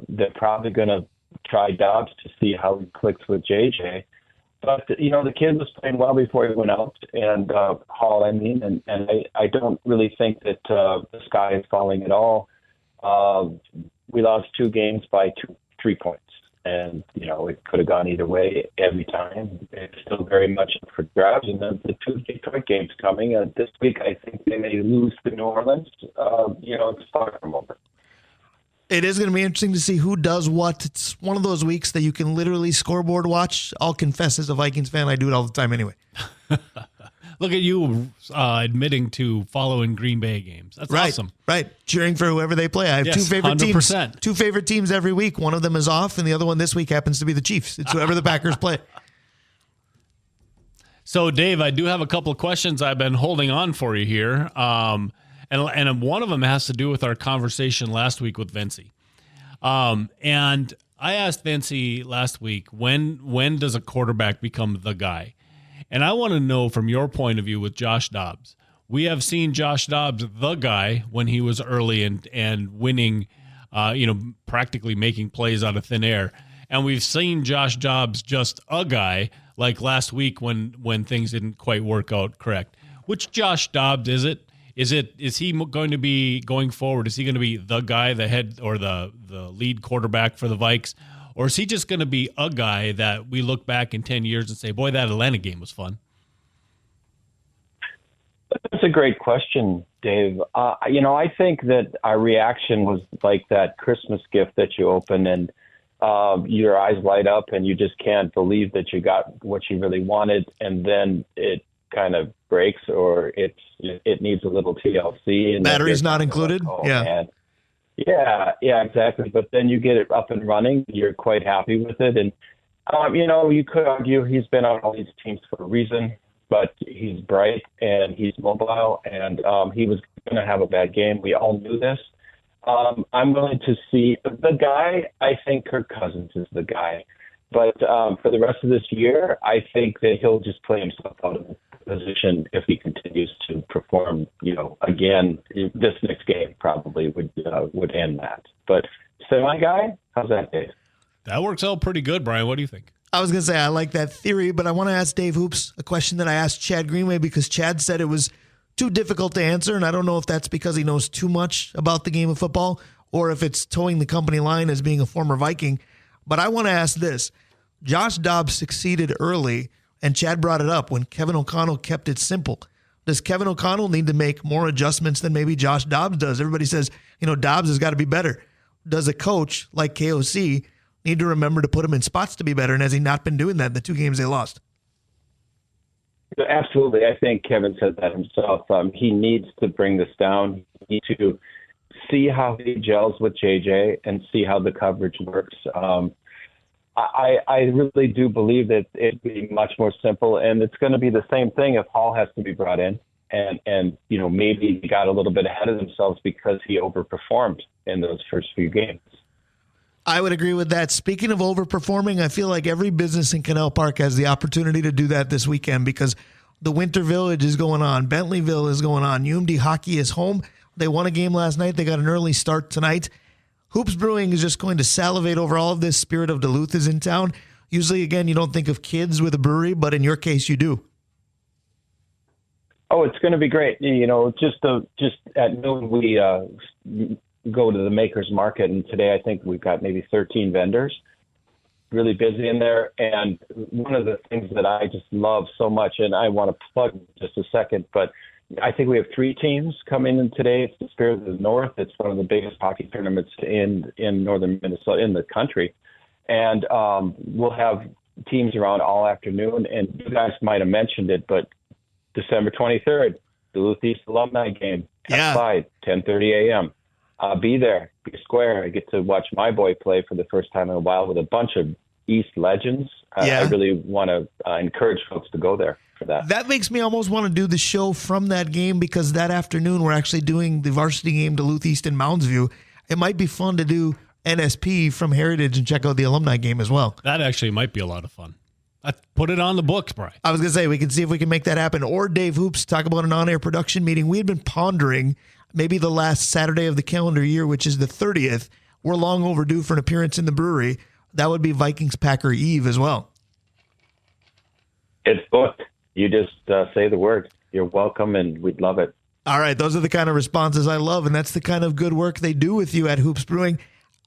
[SPEAKER 5] they're probably going to try Dobbs to see how he clicks with JJ. But, the kid was playing well before he went out, and Hall, and I don't really think that the sky is falling at all. We lost 2 games by 3 points. And, it could have gone either way every time. It's still very much up for grabs. And then the 2 Detroit games coming. This week, I think they may lose to New Orleans. It's far from over.
[SPEAKER 1] It is going to be interesting to see who does what. It's one of those weeks that you can literally scoreboard watch. I'll confess, as a Vikings fan, I do it all the time anyway.
[SPEAKER 2] Look at you admitting to following Green Bay games. That's awesome.
[SPEAKER 1] Right. Cheering for whoever they play. I have 2 favorite
[SPEAKER 2] 100%.
[SPEAKER 1] teams. 2 favorite teams every week. One of them is off, and the other one this week happens to be the Chiefs. It's whoever the Packers play.
[SPEAKER 2] So, Dave, I do have a couple of questions I've been holding on for you here. And one of them has to do with our conversation last week with Vincey. And I asked Vincey last week, when does a quarterback become the guy? And I want to know from your point of view with Josh Dobbs. We have seen Josh Dobbs, the guy, when he was early and winning, practically making plays out of thin air. And we've seen Josh Dobbs just a guy, like last week when things didn't quite work out correct. Which Josh Dobbs is it? Is he going to be going forward? Is he going to be the guy, the head or the lead quarterback for the Vikes? Or is he just going to be a guy that we look back in 10 years and say, boy, that Atlanta game was fun?
[SPEAKER 5] That's a great question, Dave. I think that our reaction was like that Christmas gift that you open and your eyes light up and you just can't believe that you got what you really wanted, and then it kind of breaks or it needs a little TLC. And
[SPEAKER 1] batteries not included?
[SPEAKER 5] Like, oh, man. Yeah, exactly. But then you get it up and running. You're quite happy with it. And, you could argue he's been on all these teams for a reason, but he's bright and he's mobile, and he was going to have a bad game. We all knew this. I'm willing to see the guy. I think Kirk Cousins is the guy. But for the rest of this year, I think that he'll just play himself out of the position if he continues to perform, again. This next game probably would end that. But semi guy, how's that, Dave?
[SPEAKER 2] That works out pretty good, Brian. What do you think?
[SPEAKER 1] I was going to say I like that theory, but I want to ask Dave Hoops a question that I asked Chad Greenway because Chad said it was too difficult to answer, and I don't know if that's because he knows too much about the game of football or if it's towing the company line as being a former Viking. But I want to ask this. Josh Dobbs succeeded early, and Chad brought it up when Kevin O'Connell kept it simple. Does Kevin O'Connell need to make more adjustments than maybe Josh Dobbs does? Everybody says, Dobbs has got to be better. Does a coach like KOC need to remember to put him in spots to be better, and has he not been doing that in the 2 games they lost?
[SPEAKER 5] Absolutely. I think Kevin said that himself. He needs to bring this down. He needs to see how he gels with JJ and see how the coverage works. I really do believe that it'd be much more simple, and it's going to be the same thing if Hall has to be brought in. And maybe he got a little bit ahead of themselves because he overperformed in those first few games.
[SPEAKER 1] I would agree with that. Speaking of overperforming, I feel like every business in Canal Park has the opportunity to do that this weekend because the Winter Village is going on. Bentleyville is going on. UMD Hockey is home. They won a game last night. They got an early start tonight. Hoops Brewing is just going to salivate over all of this. Spirit of Duluth is in town. Usually, again, you don't think of kids with a brewery, but in your case, you do.
[SPEAKER 5] Oh, it's going to be great. Just at noon, we go to the Makers Market, and today I think we've got maybe 13 vendors, really busy in there. And one of the things that I just love so much, and I want to plug just a second, but I think we have 3 teams coming in today. It's the Spirit of the North. It's one of the biggest hockey tournaments in northern Minnesota, in the country. And we'll have teams around all afternoon. And you guys might have mentioned it, but December 23rd, Duluth East alumni game, outside, 10:30 a.m. I'll be there, be square. I get to watch my boy play for the first time in a while with a bunch of East legends. I really want to encourage folks to go there for that.
[SPEAKER 1] That makes me almost want to do the show from that game because that afternoon we're actually doing the varsity game Duluth East in Mounds View. It might be fun to do NSP from Heritage and check out the alumni game as well.
[SPEAKER 2] That actually might be a lot of fun. Put it on the books, Brian.
[SPEAKER 1] I was going to say, we can see if we can make that happen. Or Dave Hoops, talk about an on-air production meeting. We had been pondering maybe the last Saturday of the calendar year, which is the 30th. We're long overdue for an appearance in the brewery. That would be Vikings-Packer Eve as well.
[SPEAKER 5] It's booked. You just say the word. You're welcome, and we'd love it.
[SPEAKER 1] All right, those are the kind of responses I love, and that's the kind of good work they do with you at Hoops Brewing.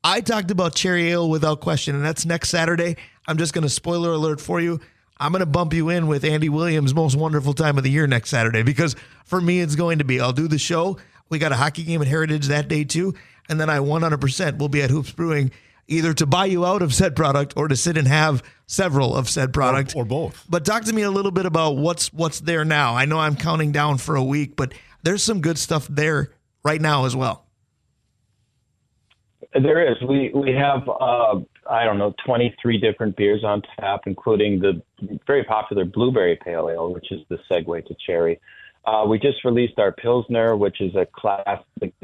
[SPEAKER 1] I talked about cherry ale without question, and that's next Saturday. I'm just going to spoiler alert for you. I'm going to bump you in with Andy Williams' most wonderful time of the year next Saturday because for me it's going to be. I'll do the show. We got a hockey game at Heritage that day too, and then I 100% will be at Hoops Brewing either to buy you out of said product or to sit and have several of said product.
[SPEAKER 2] Or both.
[SPEAKER 1] But talk to me a little bit about what's there now. I know I'm counting down for a week, but there's some good stuff there right now as well.
[SPEAKER 5] There is. We have, 23 different beers on tap, including the very popular Blueberry Pale Ale, which is the segue to cherry. We just released our Pilsner, which is a classic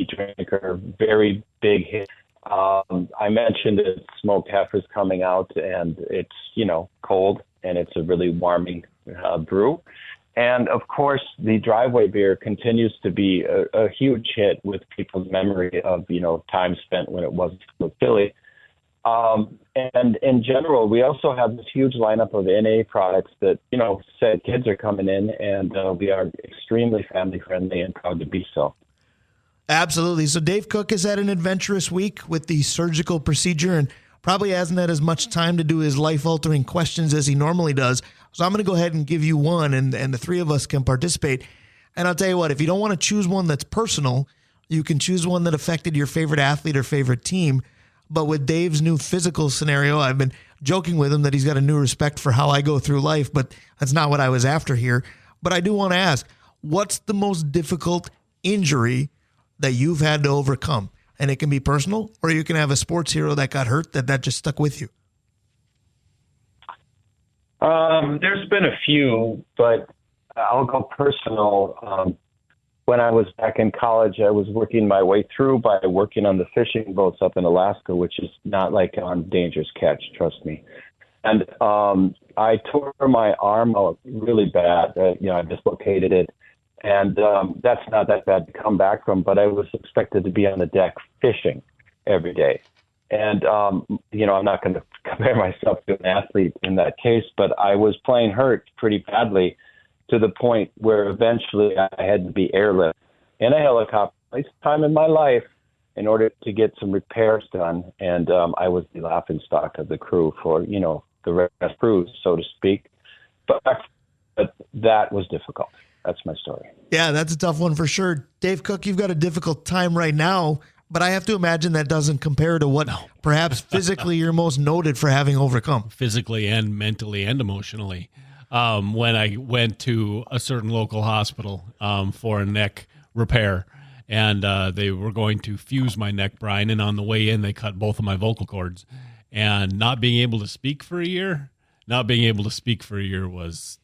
[SPEAKER 5] drinker, very big hit. I mentioned that smoked heifer's coming out, and it's, cold, and it's a really warming brew. And, of course, the driveway beer continues to be a huge hit with people's memory of, time spent when it wasn't with Philly. And in general, we also have this huge lineup of NA products that, said kids are coming in, and we are extremely family friendly and proud to be so.
[SPEAKER 1] Absolutely. So Dave Cook has had an adventurous week with the surgical procedure and probably hasn't had as much time to do his life-altering questions as he normally does. So I'm going to go ahead and give you one, and the three of us can participate. And I'll tell you what, if you don't want to choose one that's personal, you can choose one that affected your favorite athlete or favorite team. But with Dave's new physical scenario, I've been joking with him that he's got a new respect for how I go through life, but that's not what I was after here. But I do want to ask, what's the most difficult injury that you've had to overcome? And it can be personal, or you can have a sports hero that got hurt that just stuck with you.
[SPEAKER 5] There's been a few, but I'll go personal. When I was back in college, I was working my way through by working on the fishing boats up in Alaska, which is not like on dangerous catch, trust me. And I tore my arm out really bad. I dislocated it. And that's not that bad to come back from, but I was expected to be on the deck fishing every day. And, I'm not going to compare myself to an athlete in that case, but I was playing hurt pretty badly to the point where eventually I had to be airlifted in a helicopter, first time in my life, in order to get some repairs done. And I was the laughingstock of the crew for, the rest cruise, so to speak. But that was difficult. That's my story.
[SPEAKER 1] Yeah, that's a tough one for sure. Dave Cook, you've got a difficult time right now, but I have to imagine that doesn't compare to what perhaps physically you're most noted for having overcome.
[SPEAKER 2] Physically and mentally and emotionally. When I went to a certain local hospital for a neck repair, and they were going to fuse my neck, Brian, and on the way in, they cut both of my vocal cords. And not being able to speak for a year was,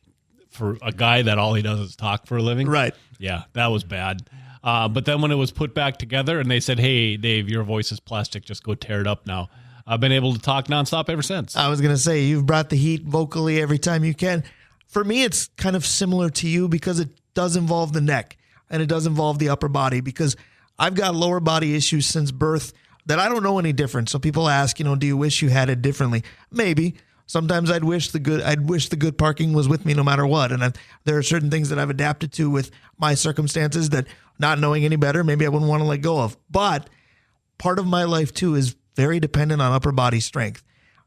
[SPEAKER 2] for a guy that all he does is talk for a living.
[SPEAKER 1] Right.
[SPEAKER 2] Yeah, that was bad. But then when it was put back together and they said, hey, Dave, your voice is plastic, just go tear it up now. I've been able to talk nonstop ever since.
[SPEAKER 1] I was going to say, you've brought the heat vocally every time you can. For me, it's kind of similar to you because it does involve the neck and it does involve the upper body, because I've got lower body issues since birth that I don't know any different. So people ask, do you wish you had it differently? Maybe. Sometimes I'd wish the good parking was with me no matter what. And there are certain things that I've adapted to with my circumstances that, not knowing any better, maybe I wouldn't want to let go of. But part of my life too is very dependent on upper body strength.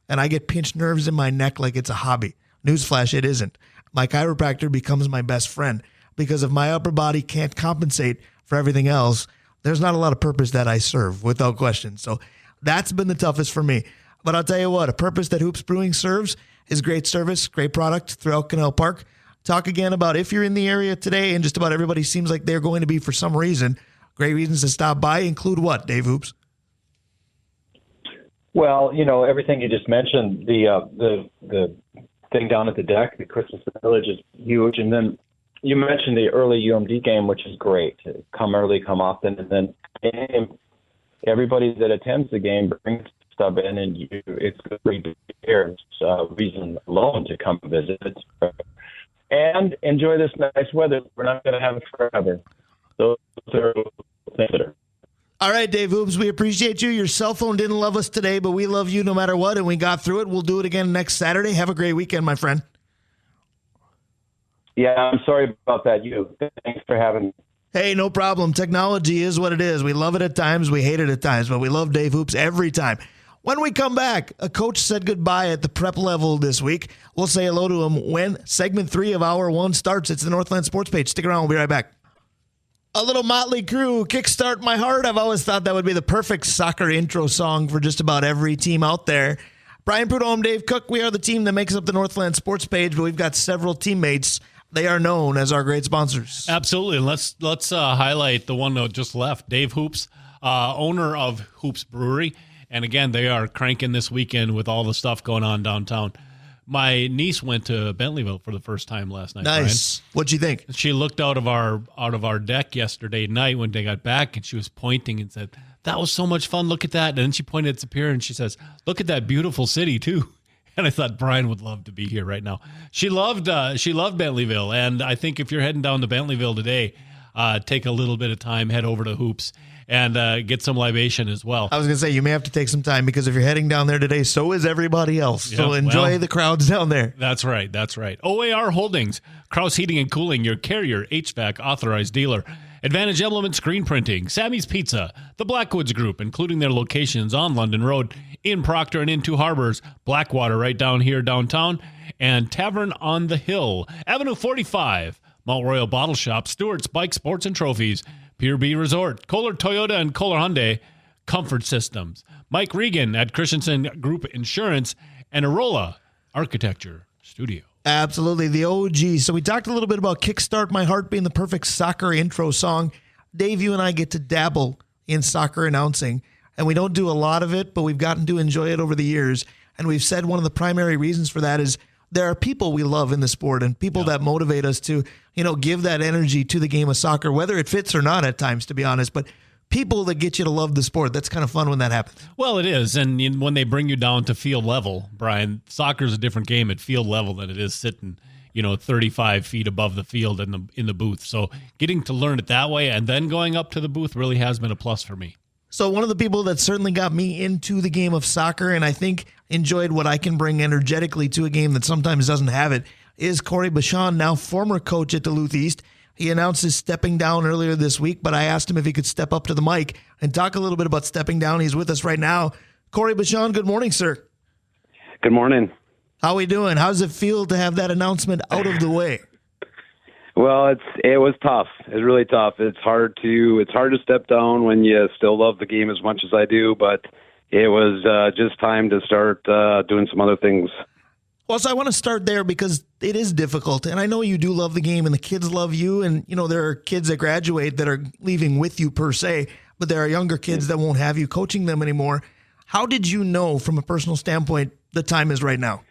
[SPEAKER 1] And I get pinched nerves in my neck like it's a hobby. Newsflash, it isn't. My chiropractor becomes my best friend, because if my upper body can't compensate for everything else, there's not a lot of purpose that I serve, without question. So that's been the toughest for me. But I'll tell you what, a purpose that Hoops Brewing serves is great service, great product throughout Canal Park. Talk again about if you're in the area today, and just about everybody seems like they're going to be for some reason. Great reasons to stop by include what, Dave Hoops?
[SPEAKER 5] Well, everything you just mentioned, the thing down at the deck, the Christmas Village is huge. And then you mentioned the early UMD game, which is great. Come early, come often. And then everybody that attends the game brings stuff in, and it's good for you to hear. It's a reason alone to come visit and enjoy this nice weather. We're not going to have it forever. Those are things that are.
[SPEAKER 1] All right, Dave Hoops, we appreciate you. Your cell phone didn't love us today, but we love you no matter what, and we got through it. We'll do it again next Saturday. Have a great weekend, my friend.
[SPEAKER 5] Yeah, I'm sorry about that. Thanks for having me.
[SPEAKER 1] Hey, no problem. Technology is what it is. We love it at times. We hate it at times, but we love Dave Hoops every time. When we come back, a coach said goodbye at the prep level this week. We'll say hello to him when segment 3 of Hour 1 starts. It's the Northland Sports page. Stick around. We'll be right back. A little Motley Crue, Kickstart My Heart. I've always thought that would be the perfect soccer intro song for just about every team out there. Brian Prudhomme, Dave Cook, we are the team that makes up the Northland Sports page, but we've got several teammates. They are known as our great sponsors.
[SPEAKER 2] Absolutely. Let's highlight the one that just left, Dave Hoops, owner of Hoops Brewery. And again, they are cranking this weekend with all the stuff going on downtown. My niece went to Bentleyville for the first time last night.
[SPEAKER 1] Nice.
[SPEAKER 2] Brian.
[SPEAKER 1] What'd you think?
[SPEAKER 2] She looked out of our deck yesterday night when they got back, and she was pointing and said, "That was so much fun. Look at that." And then she pointed at Superior and she says, "Look at that beautiful city too." And I thought Brian would love to be here right now. She loved Bentleyville, and I think if you're heading down to Bentleyville today, take a little bit of time, head over to Hoops. and get some libation as well.
[SPEAKER 1] I was going to say, you may have to take some time because if you're heading down there today, so is everybody else. So enjoy the crowds down there.
[SPEAKER 2] That's right. That's right. OAR Holdings, Kraus Heating and Cooling, your Carrier HVAC authorized dealer. Advantage Emblem Screen Printing, Sammy's Pizza, the Blackwoods Group, including their locations on London Road, in Proctor and in Two Harbors, Blackwater right down here downtown, and Tavern on the Hill, Avenue 45, Mount Royal Bottle Shop, Stewart's Bike Sports and Trophies, Pier B Resort, Kohler Toyota and Kohler Hyundai, Comfort Systems, Mike Regan at Christensen Group Insurance, and Arola Architecture Studio.
[SPEAKER 1] Absolutely, the OG. So we talked a little bit about Kickstart My Heart being the perfect soccer intro song. Dave, you and I get to dabble in soccer announcing, and we don't do a lot of it, but we've gotten to enjoy it over the years. And we've said one of the primary reasons for that is there are people we love in the sport and people that motivate us to, give that energy to the game of soccer, whether it fits or not at times, to be honest. But people that get you to love the sport, that's kind of fun when that happens.
[SPEAKER 2] Well, it is. And when they bring you down to field level, Brian, soccer is a different game at field level than it is sitting, 35 feet above the field in the booth. So getting to learn it that way and then going up to the booth really has been a plus for me.
[SPEAKER 1] So one of the people that certainly got me into the game of soccer and I think enjoyed what I can bring energetically to a game that sometimes doesn't have it is Corey Bachand, now former coach at Duluth East. He announced his stepping down earlier this week, but I asked him if he could step up to the mic and talk a little bit about stepping down. He's with us right now. Corey Bachand, good morning, sir.
[SPEAKER 6] Good morning.
[SPEAKER 1] How are we doing? How does it feel to have that announcement out of the way?
[SPEAKER 6] Well, it was tough. It's really tough. It's hard to step down when you still love the game as much as I do, but it was just time to start doing some other things.
[SPEAKER 1] Well, so I want to start there because it is difficult, and I know you do love the game, and the kids love you, and there are kids that graduate that are leaving with you per se, but there are younger kids that won't have you coaching them anymore. How did you know, from a personal standpoint, the time is right now?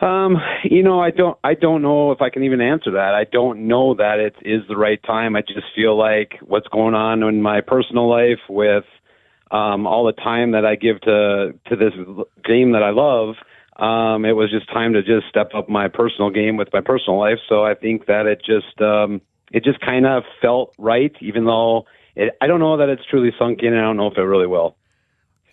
[SPEAKER 6] I don't know if I can even answer that. I don't know that it is the right time. I just feel like what's going on in my personal life with all the time that I give to this game that I love. It was just time to just step up my personal game with my personal life. So I think that it just kind of felt right, even though I don't know that it's truly sunk in. I don't know if it really will.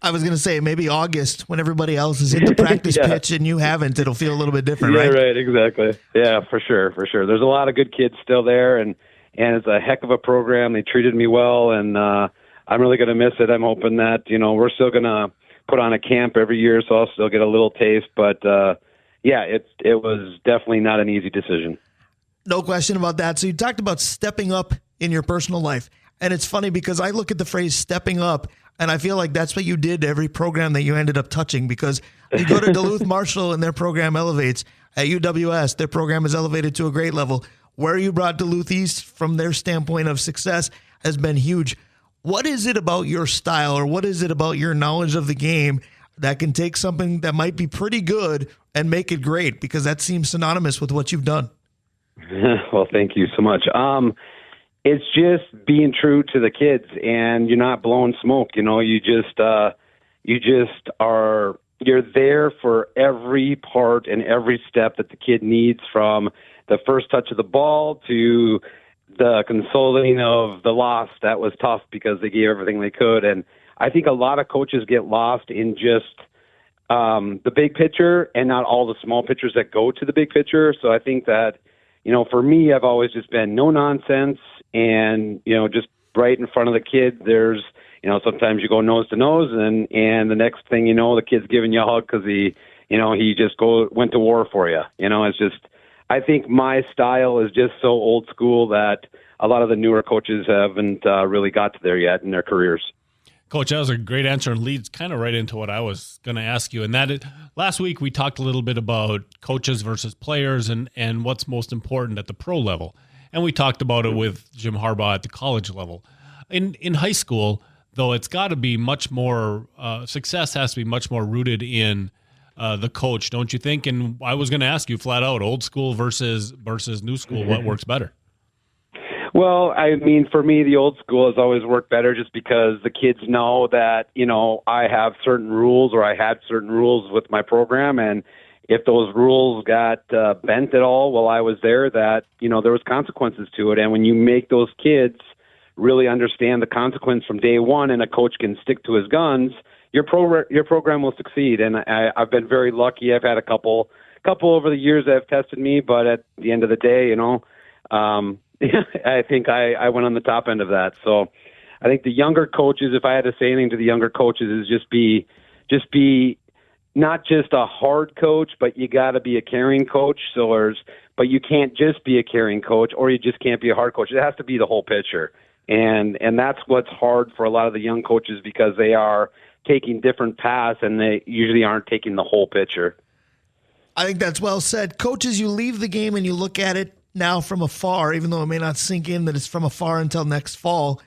[SPEAKER 1] I was going to say maybe August when everybody else is hit the practice pitch and you haven't, it'll feel a little bit different, right?
[SPEAKER 6] Yeah, right, exactly. Yeah, for sure. There's a lot of good kids still there, and it's a heck of a program. They treated me well, and I'm really going to miss it. I'm hoping that, we're still going to put on a camp every year, so I'll still get a little taste. But, it was definitely not an easy decision.
[SPEAKER 1] No question about that. So you talked about stepping up in your personal life. And it's funny because I look at the phrase stepping up, and I feel like that's what you did to every program that you ended up touching, because you go to Duluth Marshall and their program elevates. At UWS, their program is elevated to a great level. Where you brought Duluth East from their standpoint of success has been huge. What is it about your style, or what is it about your knowledge of the game that can take something that might be pretty good and make it great? Because that seems synonymous with what you've done.
[SPEAKER 6] Well, thank you so much. It's just being true to the kids, and you're not blowing smoke. You just are. You're there for every part and every step that the kid needs, from the first touch of the ball to the consoling of the loss. That was tough because they gave everything they could. And I think a lot of coaches get lost in just the big picture and not all the small pictures that go to the big picture. So I think that, for me, I've always just been no nonsense and, just right in front of the kid. There's, sometimes you go nose to nose, and the next thing you know, the kid's giving you a hug because he just went to war for you. It's just, I think my style is just so old school that a lot of the newer coaches haven't really got to there yet in their careers.
[SPEAKER 2] Coach, that was a great answer and leads kind of right into what I was going to ask you. And that is, last week we talked a little bit about coaches versus players and what's most important at the pro level. And we talked about it with Jim Harbaugh at the college level. In high school, though, it's got to be much more, success has to be much more rooted in the coach, don't you think? And I was going to ask you flat out, old school versus new school, what works better?
[SPEAKER 6] Well, I mean, for me, the old school has always worked better just because the kids know that, I have certain rules, or I had certain rules with my program. And if those rules got bent at all while I was there, that, there was consequences to it. And when you make those kids really understand the consequence from day one, and a coach can stick to his guns, your program will succeed. And I've been very lucky. I've had a couple over the years that have tested me, but at the end of the day, I think I went on the top end of that. So I think the younger coaches, if I had to say anything to the younger coaches, is just be not just a hard coach, but you got to be a caring coach. But you can't just be a caring coach, or you just can't be a hard coach. It has to be the whole picture. And that's what's hard for a lot of the young coaches, because they are taking different paths and they usually aren't taking the whole picture.
[SPEAKER 1] I think that's well said. Coaches, you leave the game and you look at it now from afar, even though it may not sink in that it's from afar until next fall.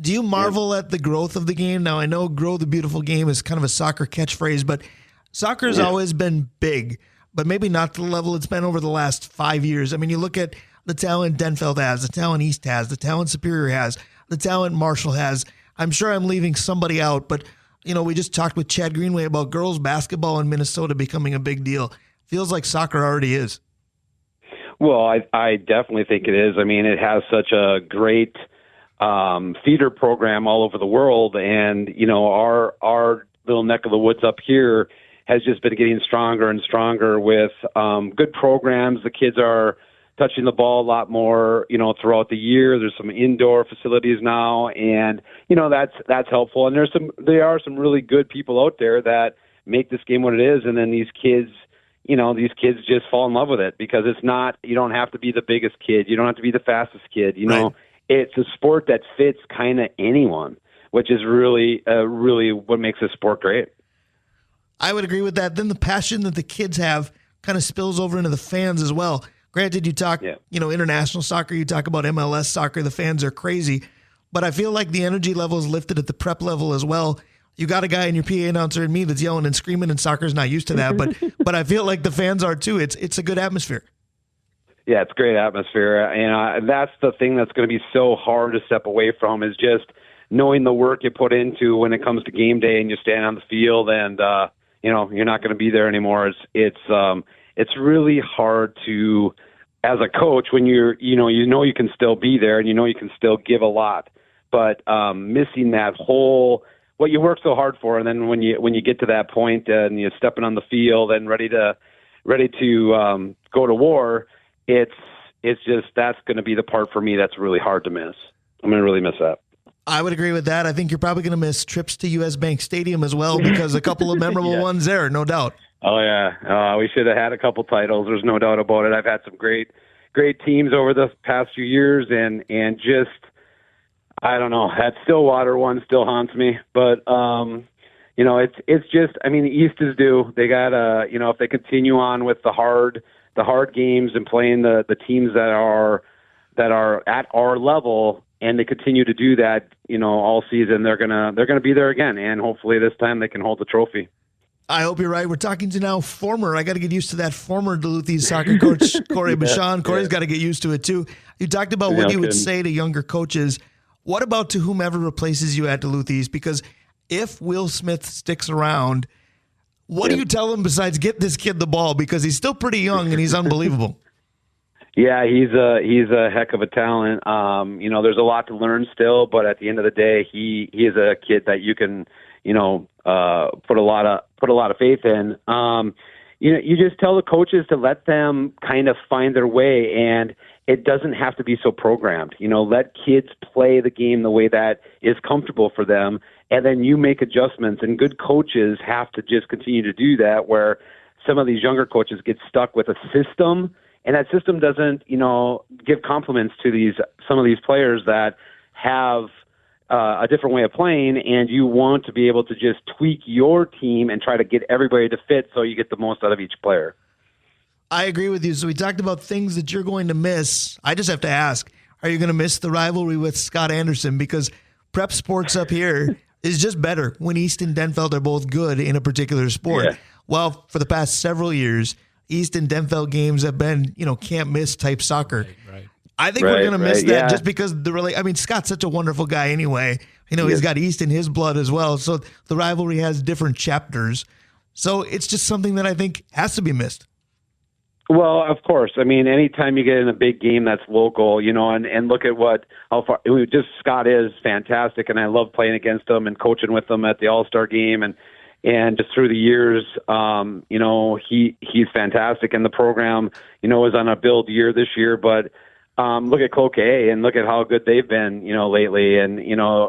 [SPEAKER 1] Do you marvel at the growth of the game? Now, I know grow the beautiful game is kind of a soccer catchphrase, but soccer has always been big, but maybe not to the level it's been over the last 5 years. I mean, you look at the talent Denfeld has, the talent East has, the talent Superior has, the talent Marshall has. I'm sure I'm leaving somebody out, but we just talked with Chad Greenway about girls basketball in Minnesota becoming a big deal. Feels like soccer already is.
[SPEAKER 6] Well, I definitely think it is. I mean, it has such a great feeder program all over the world, and our little neck of the woods up here has just been getting stronger and stronger with good programs. The kids are touching the ball a lot more, throughout the year. There's some indoor facilities now, and that's helpful. And there are some really good people out there that make this game what it is. And then these kids just fall in love with it, because it's not. You don't have to be the biggest kid. You don't have to be the fastest kid.
[SPEAKER 1] Right.
[SPEAKER 6] It's a sport that fits kind of anyone, which is really what makes this sport great.
[SPEAKER 1] I would agree with that. Then the passion that the kids have kind of spills over into the fans as well. Granted, you talk, international soccer, you talk about MLS soccer, the fans are crazy, but I feel like the energy level is lifted at the prep level as well. You got a guy in your PA announcer and me that's yelling and screaming, and soccer's not used to that, but I feel like the fans are too. It's a good atmosphere.
[SPEAKER 6] Yeah, it's a great atmosphere, and that's the thing that's going to be so hard to step away from, is just knowing the work you put into when it comes to game day and you stand on the field and you're not going to be there anymore. It's really hard to, as a coach, when you can still be there and you can still give a lot, but missing that whole what you work so hard for, and then when you get to that point and you're stepping on the field and ready to go to war, it's just, that's going to be the part for me that's really hard to miss. I'm going to really miss that.
[SPEAKER 1] I would agree with that. I think you're probably going to miss trips to US Bank Stadium as well, because a couple of memorable ones there, no doubt.
[SPEAKER 6] Oh yeah, we should have had a couple titles. There's no doubt about it. I've had some great teams over the past few years, and just, I don't know, that Stillwater one still haunts me. But it's just, I mean, the East is due. They got if they continue on with the hard games and playing the teams that are at our level, and they continue to do that, all season, they're gonna be there again, and hopefully this time they can hold the trophy.
[SPEAKER 1] I hope you're right. We're talking to now I got to get used to that, former Duluth East soccer coach, Corey Bachand. Corey's got to get used to it too. You talked about what you would say to younger coaches. What about to whomever replaces you at Duluth East? Because if Will Smith sticks around, what do you tell him besides get this kid the ball? Because he's still pretty young and he's unbelievable.
[SPEAKER 6] Yeah, he's a heck of a talent. There's a lot to learn still, but at the end of the day, he is a kid that you can, put a lot of faith in. You just tell the coaches to let them kind of find their way, and it doesn't have to be so programmed. Let kids play the game the way that is comfortable for them, and then you make adjustments. And good coaches have to just continue to do that, where some of these younger coaches get stuck with a system, and that system doesn't, give compliments to some of these players that have a different way of playing, and you want to be able to just tweak your team and try to get everybody to fit so you get the most out of each player.
[SPEAKER 1] I agree with you. So we talked about things that you're going to miss. I just have to ask, are you going to miss the rivalry with Scott Anderson? Because prep sports up here is just better when East and Denfeld are both good in a particular sport. Yeah. Well, for the past several years, East and Denfeld games have been, can't miss type soccer. Right. I think we're going to miss that just because Scott's such a wonderful guy anyway. He's got East in his blood as well. So the rivalry has different chapters. So it's just something that I think has to be missed.
[SPEAKER 6] Well, of course. I mean, anytime you get in a big game that's local, and look at how far Scott is fantastic, and I love playing against him and coaching with him at the All-Star game, and just through the years, he's fantastic, and the program, is on a build year this year, but look at Cloquet and look at how good they've been, lately, and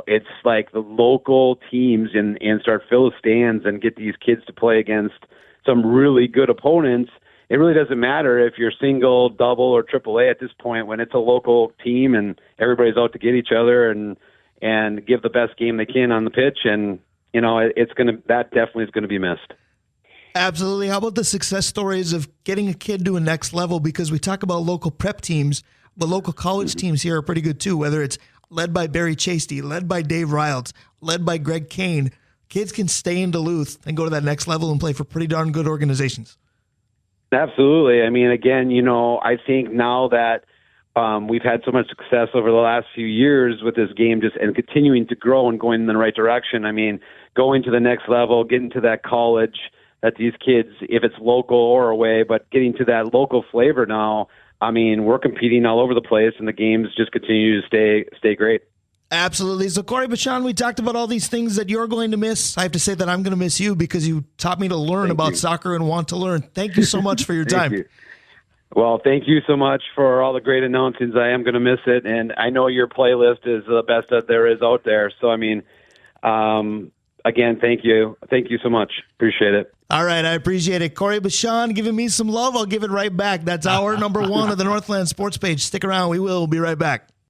[SPEAKER 6] it's like the local teams and start fill the stands and get these kids to play against some really good opponents. It really doesn't matter if you're single, double, or triple A at this point when it's a local team and everybody's out to get each other and give the best game they can on the pitch. And, that definitely is going to be missed.
[SPEAKER 1] Absolutely. How about the success stories of getting a kid to a next level? Because we talk about local prep teams, but local college teams here are pretty good too, whether it's led by Barry Chasty, led by Dave Riles, led by Greg Kane. Kids can stay in Duluth and go to that next level and play for pretty darn good organizations.
[SPEAKER 6] Absolutely. I mean, again, I think now that we've had so much success over the last few years with this game and continuing to grow and going in the right direction. I mean, going to the next level, getting to that college that these kids, if it's local or away, but getting to that local flavor now, I mean, we're competing all over the place and the games just continue to stay great.
[SPEAKER 1] Absolutely. So, Corey Bachand, we talked about all these things that you're going to miss. I have to say that I'm going to miss you because you taught me to learn about soccer and want to learn. Thank you so much for your time.
[SPEAKER 6] You. Well, thank you so much for all the great announcements. I am going to miss it, and I know your playlist is the best that there is out there. So, I mean, again, thank you. Thank you so much. Appreciate it.
[SPEAKER 1] All right, I appreciate it. Corey Bachand giving me some love. I'll give it right back. That's hour number 1 of the Northland Sports Page. Stick around. We'll be right back.